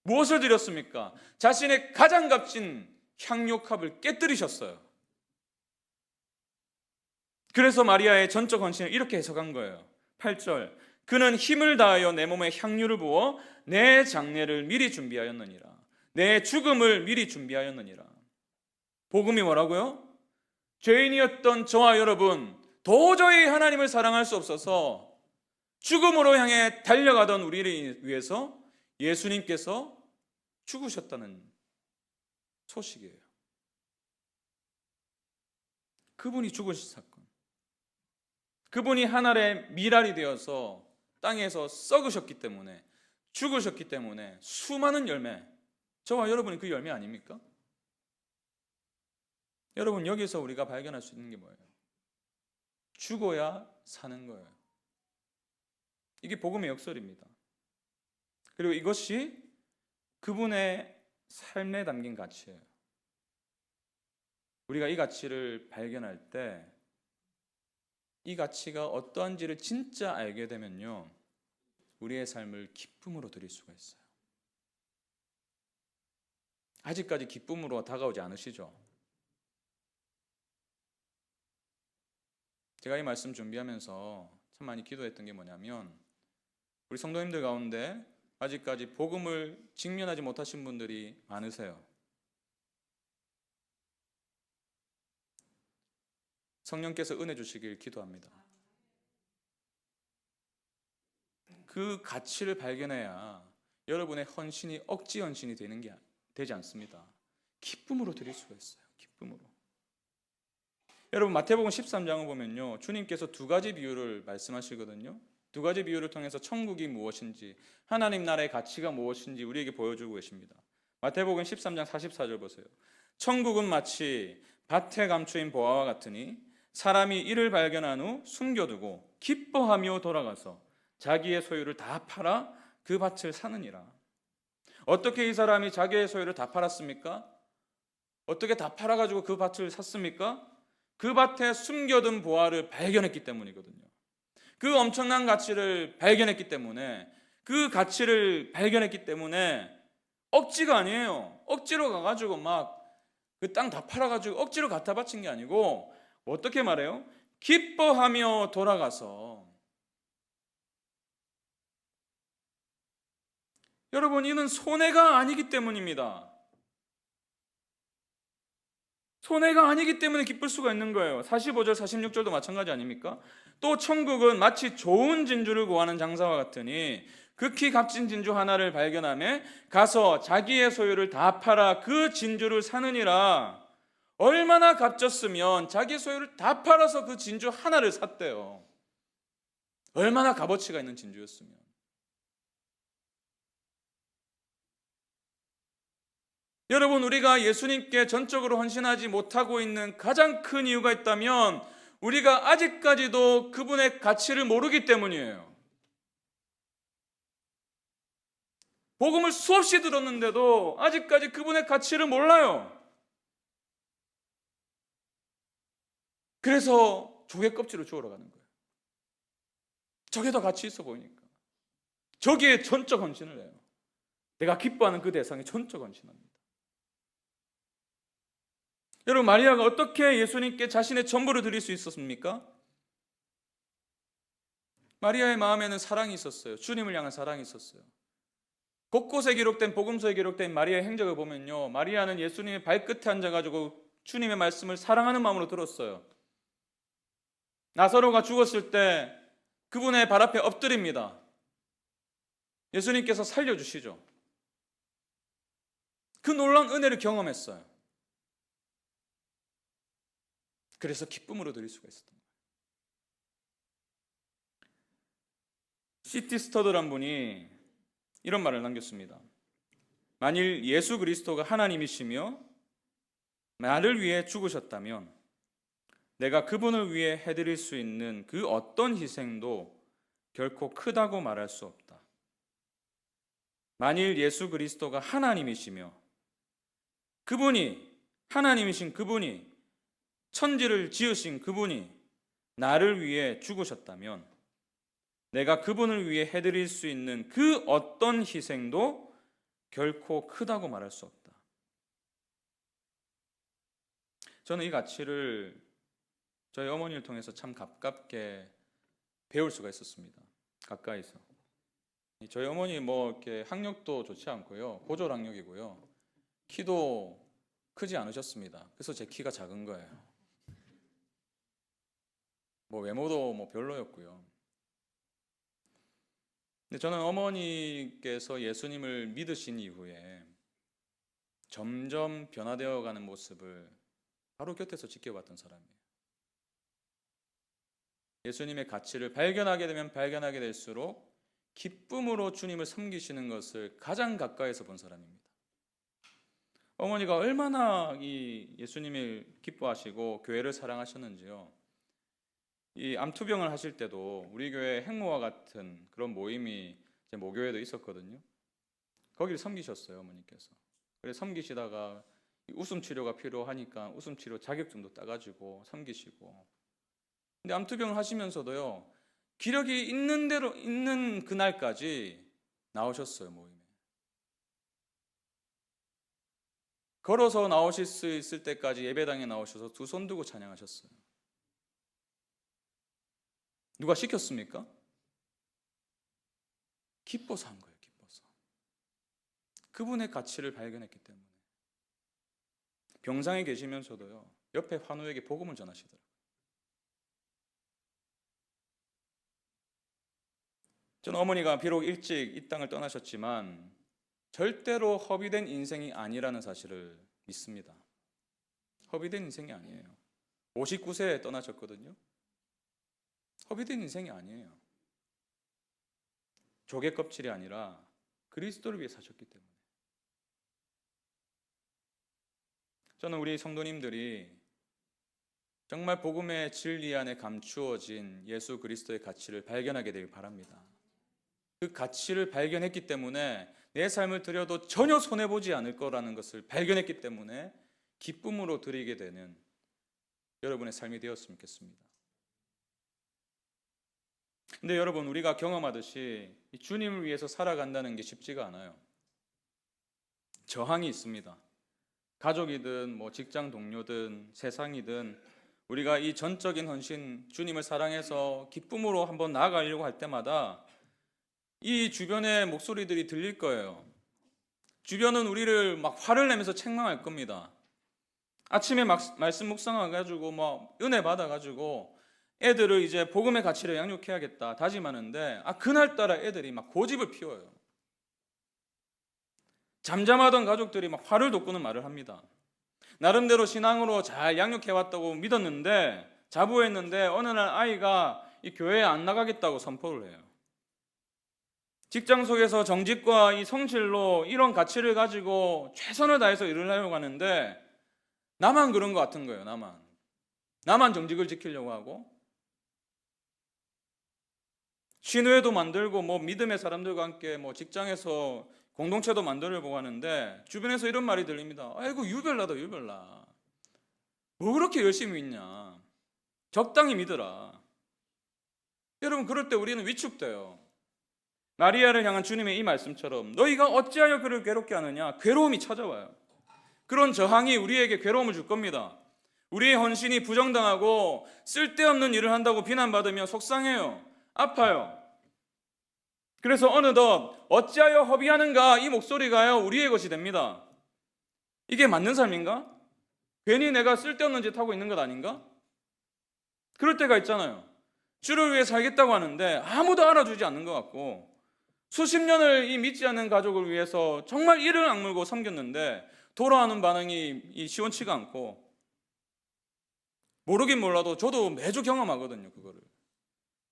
무엇을 드렸습니까? 자신의 가장 값진 향료컵을 깨뜨리셨어요. 그래서 마리아의 전적 헌신을 이렇게 해석한 거예요. 8절, 그는 힘을 다하여 내 몸에 향유를 부어 내 장례를 미리 준비하였느니라. 내 죽음을 미리 준비하였느니라. 복음이 뭐라고요? 죄인이었던 저와 여러분, 도저히 하나님을 사랑할 수 없어서 죽음으로 향해 달려가던 우리를 위해서 예수님께서 죽으셨다는 소식이에요. 그분이 죽으신 사건, 그분이 하늘의 미랄이 되어서 땅에서 썩으셨기 때문에, 죽으셨기 때문에 수많은 열매, 저와 여러분이 그 열매 아닙니까? 여러분, 여기서 우리가 발견할 수 있는 게 뭐예요? 죽어야 사는 거예요. 이게 복음의 역설입니다. 그리고 이것이 그분의 삶에 담긴 가치예요. 우리가 이 가치를 발견할 때, 이 가치가 어떠한지를 진짜 알게 되면요, 우리의 삶을 기쁨으로 드릴 수가 있어요. 아직까지 기쁨으로 다가오지 않으시죠? 제가 이 말씀 준비하면서 참 많이 기도했던 게 뭐냐면, 우리 성도님들 가운데 아직까지 복음을 직면하지 못하신 분들이 많으세요. 성령께서 은혜 주시길 기도합니다. 그 가치를 발견해야 여러분의 헌신이 억지 헌신이 되지 않습니다. 기쁨으로 드릴 수가 있어요. 기쁨으로. 여러분, 마태복음 13장을 보면요, 주님께서 두 가지 비유를 말씀하시거든요. 두 가지 비유를 통해서 천국이 무엇인지, 하나님 나라의 가치가 무엇인지 우리에게 보여주고 계십니다. 마태복음 13장 44절 보세요. 천국은 마치 밭에 감추인 보화와 같으니 사람이 이를 발견한 후 숨겨두고 기뻐하며 돌아가서 자기의 소유를 다 팔아 그 밭을 사느니라. 어떻게 이 사람이 자기의 소유를 다 팔았습니까? 어떻게 다 팔아가지고 그 밭을 샀습니까? 그 밭에 숨겨둔 보화를 발견했기 때문이거든요. 그 엄청난 가치를 발견했기 때문에, 그 가치를 발견했기 때문에 억지가 아니에요. 억지로 가가지고 막 그 땅 다 팔아가지고 억지로 갖다 바친 게 아니고, 어떻게 말해요? 기뻐하며 돌아가서. 여러분, 이는 손해가 아니기 때문입니다. 손해가 아니기 때문에 기쁠 수가 있는 거예요. 45절 46절도 마찬가지 아닙니까? 또 천국은 마치 좋은 진주를 구하는 장사와 같으니 극히 값진 진주 하나를 발견하며 가서 자기의 소유를 다 팔아 그 진주를 사느니라. 얼마나 값졌으면 자기 소유를 다 팔아서 그 진주 하나를 샀대요. 얼마나 값어치가 있는 진주였으면. 여러분, 우리가 예수님께 전적으로 헌신하지 못하고 있는 가장 큰 이유가 있다면, 우리가 아직까지도 그분의 가치를 모르기 때문이에요. 복음을 수없이 들었는데도 아직까지 그분의 가치를 몰라요. 그래서 조개 껍질을 주우러 가는 거예요. 저게 더 가치 있어 보이니까. 저기에 전적 헌신을 해요. 내가 기뻐하는 그 대상에 전적 헌신합니다. 여러분, 마리아가 어떻게 예수님께 자신의 전부를 드릴 수 있었습니까? 마리아의 마음에는 사랑이 있었어요. 주님을 향한 사랑이 있었어요. 곳곳에 기록된 복음서에 기록된 마리아의 행적을 보면요, 마리아는 예수님의 발끝에 앉아가지고 주님의 말씀을 사랑하는 마음으로 들었어요. 나사로가 죽었을 때 그분의 발 앞에 엎드립니다. 예수님께서 살려주시죠. 그 놀라운 은혜를 경험했어요. 그래서 기쁨으로 드릴 수가 있었던 거예요. C.T. 스터드란 분이 이런 말을 남겼습니다. 만일 예수 그리스도가 하나님이시며 나를 위해 죽으셨다면 내가 그분을 위해 해드릴 수 있는 그 어떤 희생도 결코 크다고 말할 수 없다. 만일 예수 그리스도가 하나님이시며 그분이, 하나님이신 그분이, 천지를 지으신 그분이 나를 위해 죽으셨다면 내가 그분을 위해 해드릴 수 있는 그 어떤 희생도 결코 크다고 말할 수 없다. 저는 이 가치를 저희 어머니를 통해서 참 가깝게 배울 수가 있었습니다. 가까이서. 저희 어머니 뭐 이렇게 학력도 좋지 않고요, 고졸학력이고요, 키도 크지 않으셨습니다. 그래서 제 키가 작은 거예요. 뭐 외모도 뭐 별로였고요. 근데 저는 어머니께서 예수님을 믿으신 이후에 점점 변화되어 가는 모습을 바로 곁에서 지켜봤던 사람이에요. 예수님의 가치를 발견하게 되면 발견하게 될수록 기쁨으로 주님을 섬기시는 것을 가장 가까이서 본 사람입니다. 어머니가 얼마나 이 예수님을 기뻐하시고 교회를 사랑하셨는지요. 이 암투병을 하실 때도 우리 교회 행모와 같은 그런 모임이 제 모교회도 있었거든요. 거기를 섬기셨어요, 어머니께서. 그래서 섬기시다가 웃음 치료가 필요하니까 웃음 치료 자격증도 따가지고 섬기시고. 근데 암투병을 하시면서도요, 기력이 있는 대로 있는 그날까지 나오셨어요, 모임에. 걸어서 나오실 수 있을 때까지 예배당에 나오셔서 두 손 들고 찬양하셨어요. 누가 시켰습니까? 기뻐서 한 거예요, 기뻐서. 그분의 가치를 발견했기 때문에. 병상에 계시면서도요, 옆에 환우에게 복음을 전하시더라고요. 저는 어머니가 비록 일찍 이 땅을 떠나셨지만 절대로 허비된 인생이 아니라는 사실을 믿습니다. 허비된 인생이 아니에요. 59세에 떠나셨거든요. 허비된 인생이 아니에요. 조개 껍질이 아니라 그리스도를 위해 사셨기 때문에. 저는 우리 성도님들이 정말 복음의 진리 안에 감추어진 예수 그리스도의 가치를 발견하게 되길 바랍니다. 그 가치를 발견했기 때문에 내 삶을 드려도 전혀 손해보지 않을 거라는 것을 발견했기 때문에 기쁨으로 드리게 되는 여러분의 삶이 되었으면 좋겠습니다. 근데 여러분, 우리가 경험하듯이 주님을 위해서 살아간다는 게 쉽지가 않아요. 저항이 있습니다. 가족이든 뭐 직장 동료든 세상이든 우리가 이 전적인 헌신, 주님을 사랑해서 기쁨으로 한번 나아가려고 할 때마다 이 주변의 목소리들이 들릴 거예요. 주변은 우리를 막 화를 내면서 책망할 겁니다. 아침에 막 말씀 묵상해가지고 막 은혜 받아가지고 애들을 이제 복음의 가치를 양육해야겠다 다짐하는데 그날따라 애들이 막 고집을 피워요. 잠잠하던 가족들이 막 화를 돋구는 말을 합니다. 나름대로 신앙으로 잘 양육해왔다고 믿었는데, 자부했는데 어느 날 아이가 이 교회에 안 나가겠다고 선포를 해요. 직장 속에서 정직과 이 성실로 이런 가치를 가지고 최선을 다해서 일을 하려고 하는데 나만 그런 것 같은 거예요. 나만 정직을 지키려고 하고 신회도 만들고 뭐 믿음의 사람들과 함께 뭐 직장에서 공동체도 만들려고 하는데 주변에서 이런 말이 들립니다. 아이고 유별나다 유별나. 뭐 그렇게 열심히 믿냐. 적당히 믿으라. 여러분, 그럴 때 우리는 위축돼요. 마리아를 향한 주님의 이 말씀처럼 너희가 어찌하여 그를 괴롭게 하느냐. 괴로움이 찾아와요. 그런 저항이 우리에게 괴로움을 줄 겁니다. 우리의 헌신이 부정당하고 쓸데없는 일을 한다고 비난받으며 속상해요. 아파요. 그래서 어느덧 어찌하여 허비하는가 이 목소리가요 우리의 것이 됩니다. 이게 맞는 삶인가? 괜히 내가 쓸데없는 짓 하고 있는 것 아닌가? 그럴 때가 있잖아요. 주를 위해 살겠다고 하는데 아무도 알아주지 않는 것 같고, 수십 년을 이 믿지 않는 가족을 위해서 정말 이를 악물고 섬겼는데 돌아오는 반응이 시원치가 않고, 모르긴 몰라도 저도 매주 경험하거든요. 그거를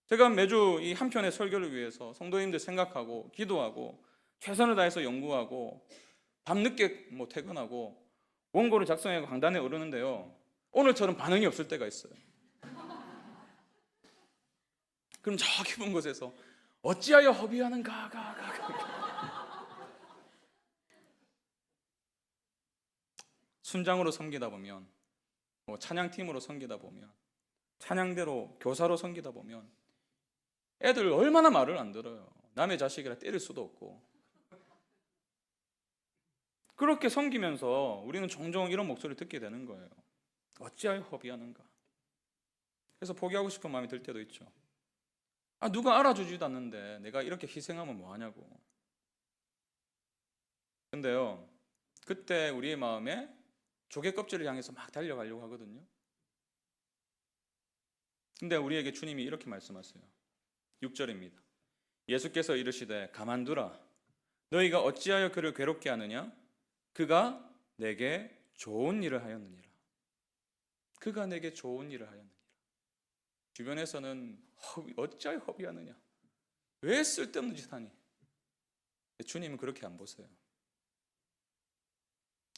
제가 매주 이 한 편의 설교를 위해서 성도님들 생각하고 기도하고 최선을 다해서 연구하고 밤늦게 퇴근하고 원고를 작성하고 강단에 오르는데요, 오늘처럼 반응이 없을 때가 있어요. 그럼 저 깊은 곳에서 어찌하여 허비하는가 순장으로 섬기다 보면, 찬양팀으로 섬기다 보면, 찬양대로 교사로 섬기다 보면 애들 얼마나 말을 안 들어요. 남의 자식이라 때릴 수도 없고. 그렇게 섬기면서 우리는 종종 이런 목소리를 듣게 되는 거예요. 어찌하여 허비하는가. 그래서 포기하고 싶은 마음이 들 때도 있죠. 누가 알아주지도 않는데 내가 이렇게 희생하면 뭐하냐고. 근데요, 그때 우리의 마음에 조개 껍질을 향해서 막 달려가려고 하거든요. 근데 우리에게 주님이 이렇게 말씀하세요. 6절입니다. 예수께서 이르시되 가만두라. 너희가 어찌하여 그를 괴롭게 하느냐? 그가 내게 좋은 일을 하였느니라. 그가 내게 좋은 일을 하였느니라. 주변에서는 어찌하여 허비하느냐? 왜 쓸데없는 짓 하니? 주님은 그렇게 안 보세요.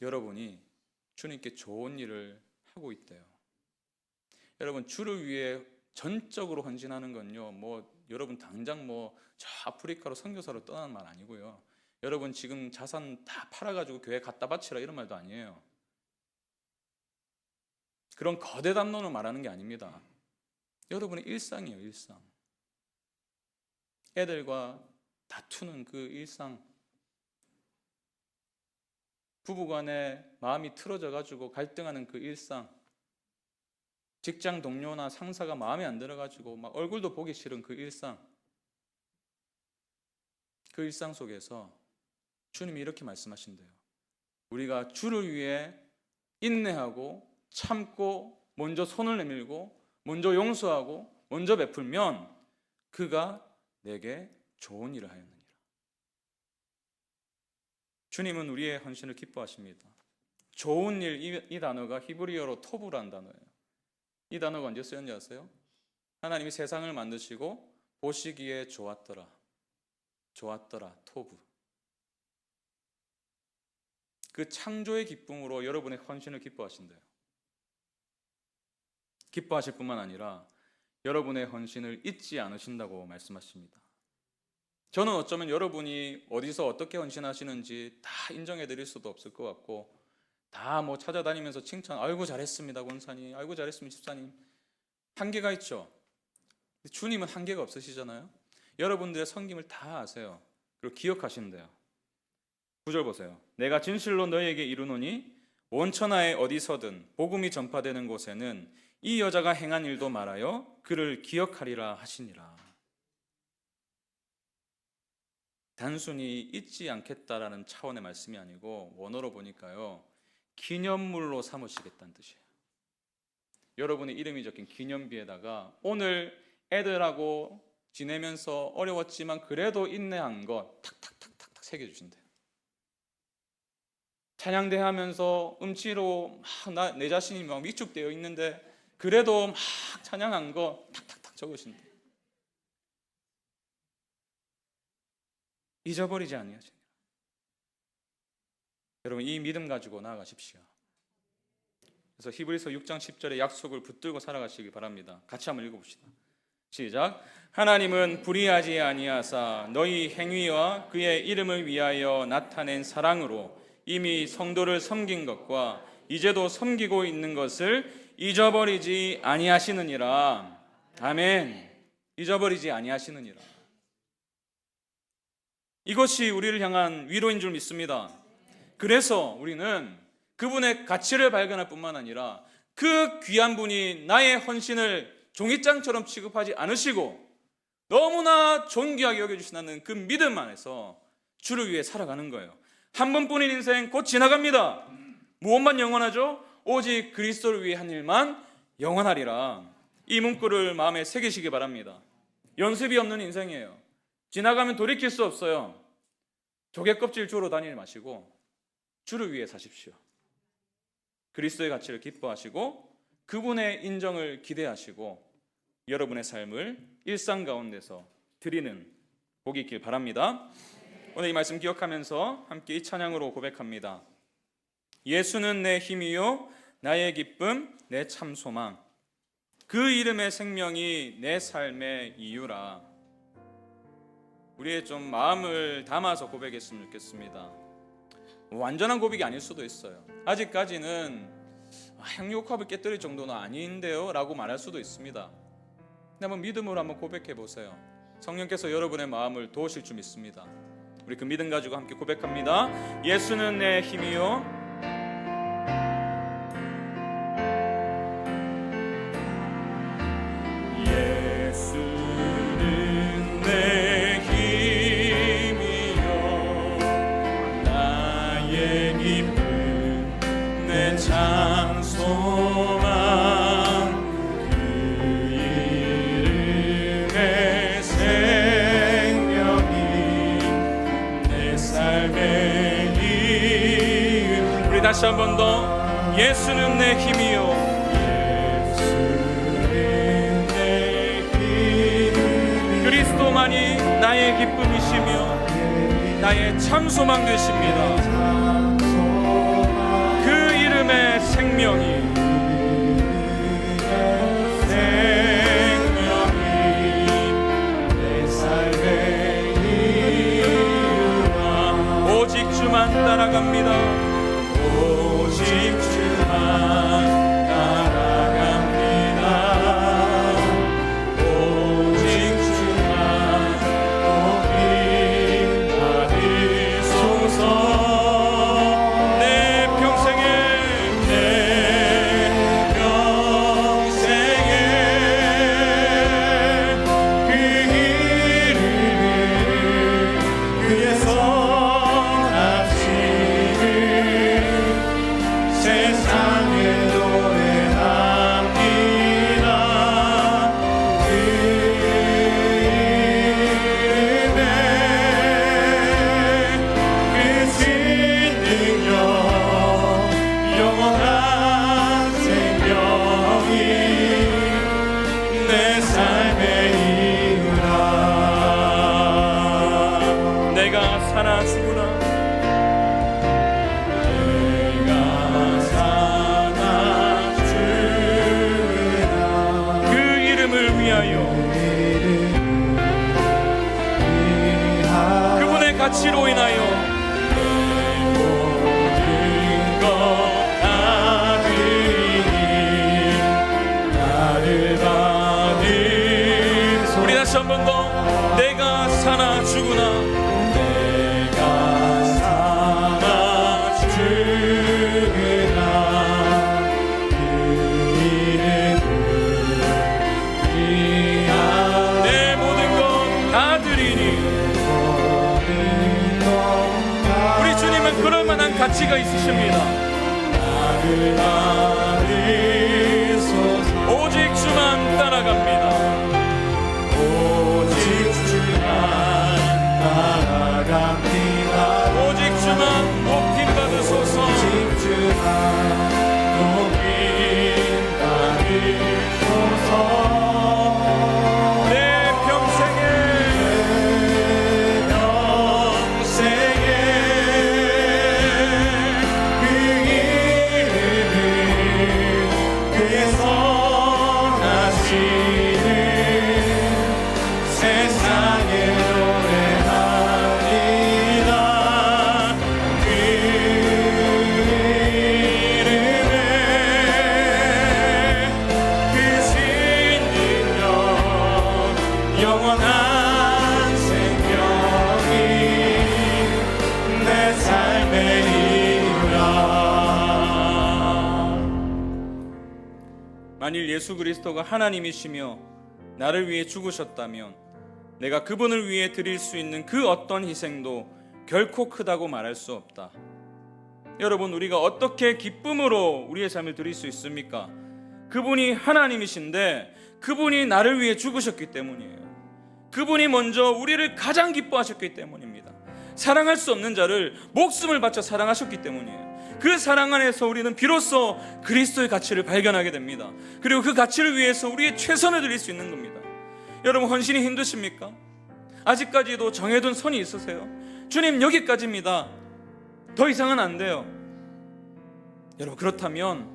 여러분이 주님께 좋은 일을 하고 있대요. 여러분, 주를 위해 전적으로 헌신하는 건요, 여러분 당장 저 아프리카로 선교사로 떠나는 말 아니고요. 여러분 지금 자산 다 팔아가지고 교회 갖다 바치라 이런 말도 아니에요. 그런 거대 담론을 말하는 게 아닙니다. 여러분의 일상이에요, 일상. 애들과 다투는 그 일상, 부부간에 마음이 틀어져가지고 갈등하는 그 일상, 직장 동료나 상사가 마음에 안 들어가지고 막 얼굴도 보기 싫은 그 일상, 그 일상 속에서 주님이 이렇게 말씀하신대요. 우리가 주를 위해 인내하고 참고 먼저 손을 내밀고 먼저 용서하고 먼저 베풀면 그가 내게 좋은 일을 하였느니라. 주님은 우리의 헌신을 기뻐하십니다. 좋은 일, 이 단어가 히브리어로 토부라는 단어예요. 이 단어가 언제 쓰였는지 아세요? 하나님이 세상을 만드시고 보시기에 좋았더라. 좋았더라, 토부. 그 창조의 기쁨으로 여러분의 헌신을 기뻐하신대요. 기뻐하실 뿐만 아니라 여러분의 헌신을 잊지 않으신다고 말씀하십니다. 저는 어쩌면 여러분이 어디서 어떻게 헌신하시는지 다 인정해 드릴 수도 없을 것 같고, 다 찾아다니면서 칭찬, 아이고 잘했습니다 권사님, 아이고 잘했습니다 집사님, 한계가 있죠. 주님은 한계가 없으시잖아요. 여러분들의 섬김을 다 아세요. 그리고 기억하신대요. 9절 보세요. 내가 진실로 너희에게 이르노니 온 천하에 어디서든 복음이 전파되는 곳에는 이 여자가 행한 일도 말하여 그를 기억하리라 하시니라. 단순히 잊지 않겠다라는 차원의 말씀이 아니고 원어로 보니까요, 기념물로 삼으시겠다는 뜻이에요. 여러분의 이름이 적힌 기념비에다가 오늘 애들하고 지내면서 어려웠지만 그래도 인내한 것 탁탁탁탁 새겨주신대요. 찬양대 하면서 음치로 내 자신이 막 위축되어 있는데 그래도 막 찬양한 거 탁탁탁 적으신대요. 잊어버리지 아니하시니라. 여러분, 이 믿음 가지고 나아가십시오. 그래서 히브리서 6장 10절의 약속을 붙들고 살아가시기 바랍니다. 같이 한번 읽어봅시다. 시작. 하나님은 불의하지 아니하사 너희 행위와 그의 이름을 위하여 나타낸 사랑으로 이미 성도를 섬긴 것과 이제도 섬기고 있는 것을 잊어버리지 아니하시느니라. 아멘. 잊어버리지 아니하시느니라. 이것이 우리를 향한 위로인 줄 믿습니다. 그래서 우리는 그분의 가치를 발견할 뿐만 아니라 그 귀한 분이 나의 헌신을 종이장처럼 취급하지 않으시고 너무나 존귀하게 여겨주신다는 그 믿음 안에서 주를 위해 살아가는 거예요. 한 번뿐인 인생 곧 지나갑니다. 무엇만 영원하죠? 오직 그리스도를 위해 한 일만 영원하리라. 이 문구를 마음에 새기시기 바랍니다. 연습이 없는 인생이에요. 지나가면 돌이킬 수 없어요. 조개껍질 주로 다니지 마시고 주를 위해 사십시오. 그리스도의 가치를 기뻐하시고 그분의 인정을 기대하시고 여러분의 삶을 일상 가운데서 드리는 복이 있길 바랍니다. 오늘 이 말씀 기억하면서 함께 이 찬양으로 고백합니다. 예수는 내 힘이요 나의 기쁨 내 참 소망, 그 이름의 생명이 내 삶의 이유라. 우리의 좀 마음을 담아서 고백했으면 좋겠습니다. 완전한 고백이 아닐 수도 있어요. 아직까지는 향유옥합을 깨뜨릴 정도는 아닌데요 라고 말할 수도 있습니다. 근데 한번 믿음으로 한번 고백해 보세요. 성령께서 여러분의 마음을 도우실 줄 믿습니다. 우리 그 믿음 가지고 함께 고백합니다. 예수는 내 힘이요 예수는 내 힘이요 나의 기쁨 내 참 소망, 그 이름의 생명이 내 삶의 이유. 우리 다시 한 번 더. 예수는 내 힘이요 그리스도만이 나의 기쁨이시며 나의 참 소망 되십니다. 그 이름의 생명이 내 삶의 이유라. 오직 주만 따라갑니다. 오직 주만 그분의 가치로 인하여 모든 것 다 드리니 나를 받으소서. 우리 다시 한 번 더. 내가 사나 죽으나 내가 사나 죽으나 그 이름을 위하여 내 모든 것 다 드리니. 우리 주님은 그럴 만한 가치가 있으십니다. 나를 받으소서. 오직 주만 따라갑니다. 오직 주만 따라갑니다. 오직 주만 높임 받으소서. 오직 주만 높임 받으소서. 만일 예수 그리스도가 하나님이시며 나를 위해 죽으셨다면 내가 그분을 위해 드릴 수 있는 그 어떤 희생도 결코 크다고 말할 수 없다. 여러분, 우리가 어떻게 기쁨으로 우리의 삶을 드릴 수 있습니까? 그분이 하나님이신데 그분이 나를 위해 죽으셨기 때문이에요. 그분이 먼저 우리를 가장 기뻐하셨기 때문입니다. 사랑할 수 없는 자를 목숨을 바쳐 사랑하셨기 때문이에요. 그 사랑 안에서 우리는 비로소 그리스도의 가치를 발견하게 됩니다. 그리고 그 가치를 위해서 우리의 최선을 드릴 수 있는 겁니다. 여러분, 헌신이 힘드십니까? 아직까지도 정해둔 선이 있으세요? 주님, 여기까지입니다. 더 이상은 안 돼요. 여러분, 그렇다면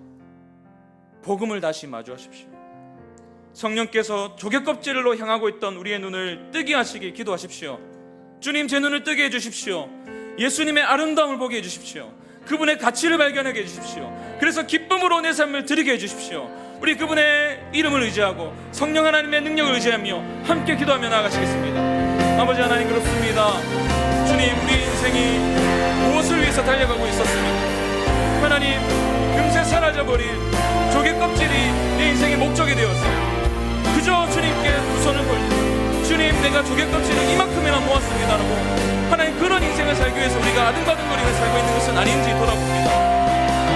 복음을 다시 마주하십시오. 성령께서 조개껍질로 향하고 있던 우리의 눈을 뜨게 하시길 기도하십시오. 주님, 제 눈을 뜨게 해주십시오. 예수님의 아름다움을 보게 해주십시오. 그분의 가치를 발견하게 해주십시오. 그래서 기쁨으로 내 삶을 드리게 해주십시오. 우리 그분의 이름을 의지하고 성령 하나님의 능력을 의지하며 함께 기도하며 나아가시겠습니다. 아버지 하나님, 그렇습니다. 주님, 우리 인생이 무엇을 위해서 달려가고 있었습니까? 하나님, 금세 사라져버릴 조개껍질이 내 인생의 목적이 되었어요. 그저 주님께 두 손을 벌리고, 주님, 내가 조개껍질을 이만큼이나 모았습니다라고 하나님, 그런 인생을 살기 위해서 우리가 아등바등거리며 살고 있는 것은 아닌지 돌아봅니다.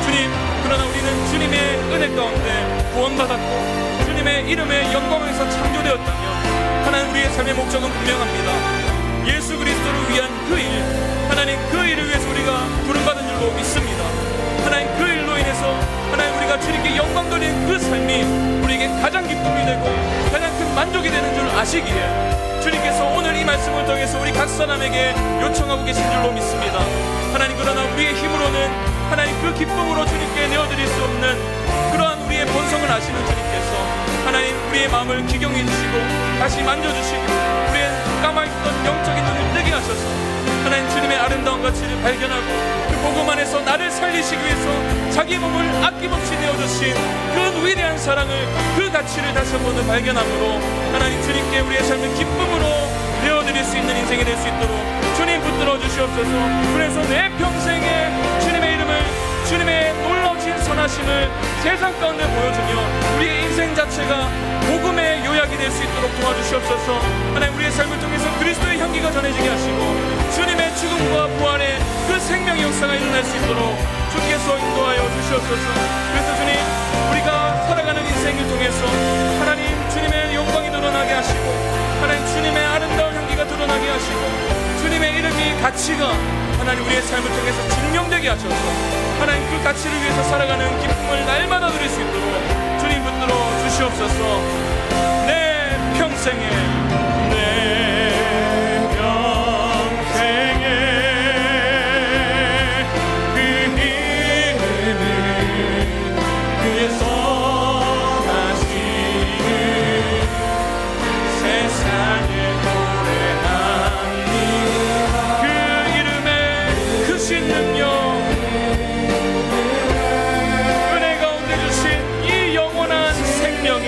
주님, 그러나 우리는 주님의 은혜 가운데 구원받았고 주님의 이름의 영광에서 창조되었다면 하나님, 우리의 삶의 목적은 분명합니다. 예수 그리스도를 위한 그 일, 하나님, 그 일을 위해서 우리가 부름받은 줄로 믿습니다. 하나님, 그 일로 인해서 하나님, 우리가 주님께 영광 돌리는 그 삶이 우리에게 가장 기쁨이 되고 가장 큰 만족이 되는 줄 아시기에 주님께서 오늘 이 말씀을 통해서 우리 각 사람에게 요청하고 계신 줄로 믿습니다. 하나님, 그러나 우리의 힘으로는 하나님, 그 기쁨으로 주님께 내어드릴 수 없는 그러한 우리의 본성을 아시는 주님께서 하나님, 우리의 마음을 기경해 주시고 다시 만져주시고 우리의 까마있던 영적인 눈을 뜨게 하셔서 하나님, 주님의 아름다운 가치를 발견하고 그 복음 안에서 나를 살리시기 위해서 자기 몸을 아낌없이 내어주신 그 위대한 사랑을, 그 가치를 다시 한번 발견함으로 하나님, 주님께 우리의 삶을 기쁨으로 내어드릴 수 있는 인생이 될 수 있도록 주님 붙들어 주시옵소서. 그래서 내 평생에 주님의 이름을, 주님의 놀라우신 선하심을 세상 가운데 보여주며 우리의 인생 자체가 복음의 요약이 될 수 있도록 도와주시옵소서. 하나님, 우리의 삶을 통해서 그리스도의 향기가 전해지게 하시고 주님의 죽음과 부활의 그 생명의 역사가 일어날 수 있도록 주께서 인도하여 주시옵소서. 그래서 주님, 우리가 살아가는 인생을 통해서 하나님, 주님의 영광이 드러나게 하시고 하나님, 주님의 아름다운 향기가 드러나게 하시고 주님의 이름이, 가치가 하나님, 우리의 삶을 통해서 증명되게 하셔서 하나님, 그 가치를 위해서 살아가는 기쁨을 날마다 누릴 수 있도록 주님 붙들어 주시옵소서. 내 평생에, 내 평생에 그 이름을, 그의 선하심을 세상에 노래합니다. 그 이름의 크신 능력, 은혜 가운데 주신 이 영원한 생명이,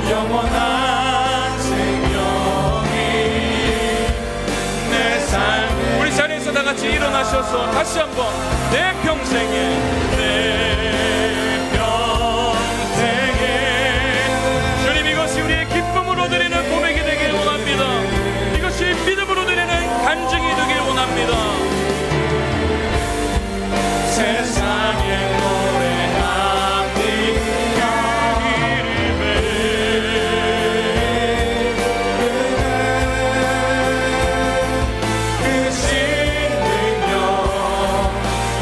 영원한 생명이 내 삶, 우리 자리에서 다 같이 일어나셔서 다시 한번 내 평생에, 내 평생에 주님, 이것이 우리의 기쁨으로 드리는 고백이 되길 원합니다. 이것이 믿음으로 드리는 간증이 되길 원합니다. 세상에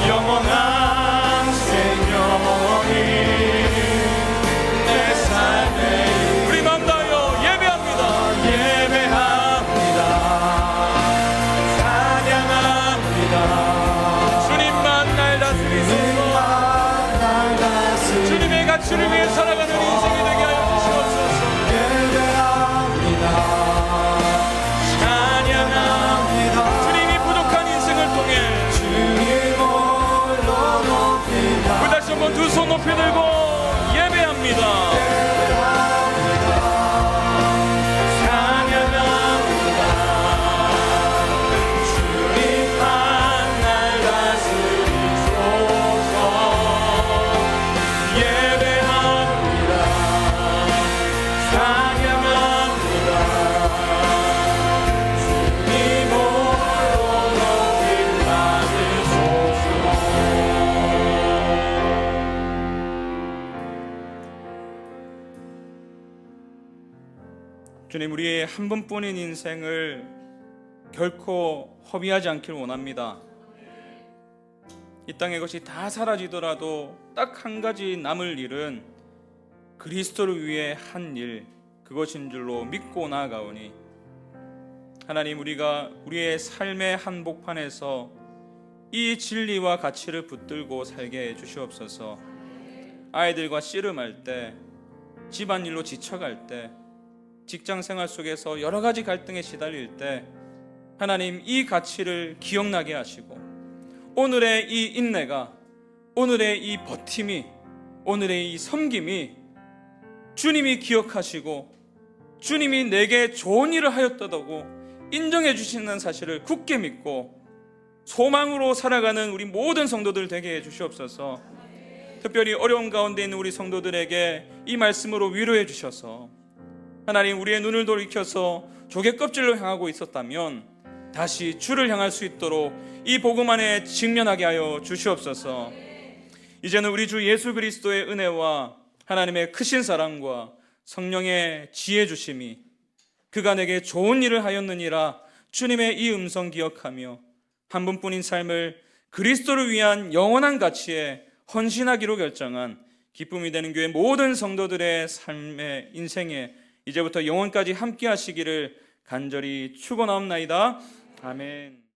영원한 생명 주님, 우리의 한 번뿐인 인생을 결코 허비하지 않길 원합니다. 이 땅의 것이 다 사라지더라도 딱 한 가지 남을 일은 그리스도를 위해 한 일, 그것인 줄로 믿고 나아가오니 하나님, 우리가 우리의 삶의 한복판에서 이 진리와 가치를 붙들고 살게 해 주시옵소서. 아이들과 씨름할 때, 집안일로 지쳐갈 때, 직장생활 속에서 여러 가지 갈등에 시달릴 때 하나님, 이 가치를 기억나게 하시고 오늘의 이 인내가, 오늘의 이 버팀이, 오늘의 이 섬김이 주님이 기억하시고 주님이 내게 좋은 일을 하였다고 인정해 주시는 사실을 굳게 믿고 소망으로 살아가는 우리 모든 성도들 되게 해 주시옵소서. 특별히 어려운 가운데 있는 우리 성도들에게 이 말씀으로 위로해 주셔서 하나님, 우리의 눈을 돌이켜서 조개 껍질로 향하고 있었다면 다시 주를 향할 수 있도록 이 복음 안에 직면하게 하여 주시옵소서. 이제는 우리 주 예수 그리스도의 은혜와 하나님의 크신 사랑과 성령의 지혜 주심이 그가 내게 좋은 일을 하였느니라 주님의 이 음성 기억하며 한 분뿐인 삶을 그리스도를 위한 영원한 가치에 헌신하기로 결정한 기쁨이 되는 교회 모든 성도들의 삶의 인생에 이제부터 영원까지 함께 하시기를 간절히 축원하옵나이다. 아멘.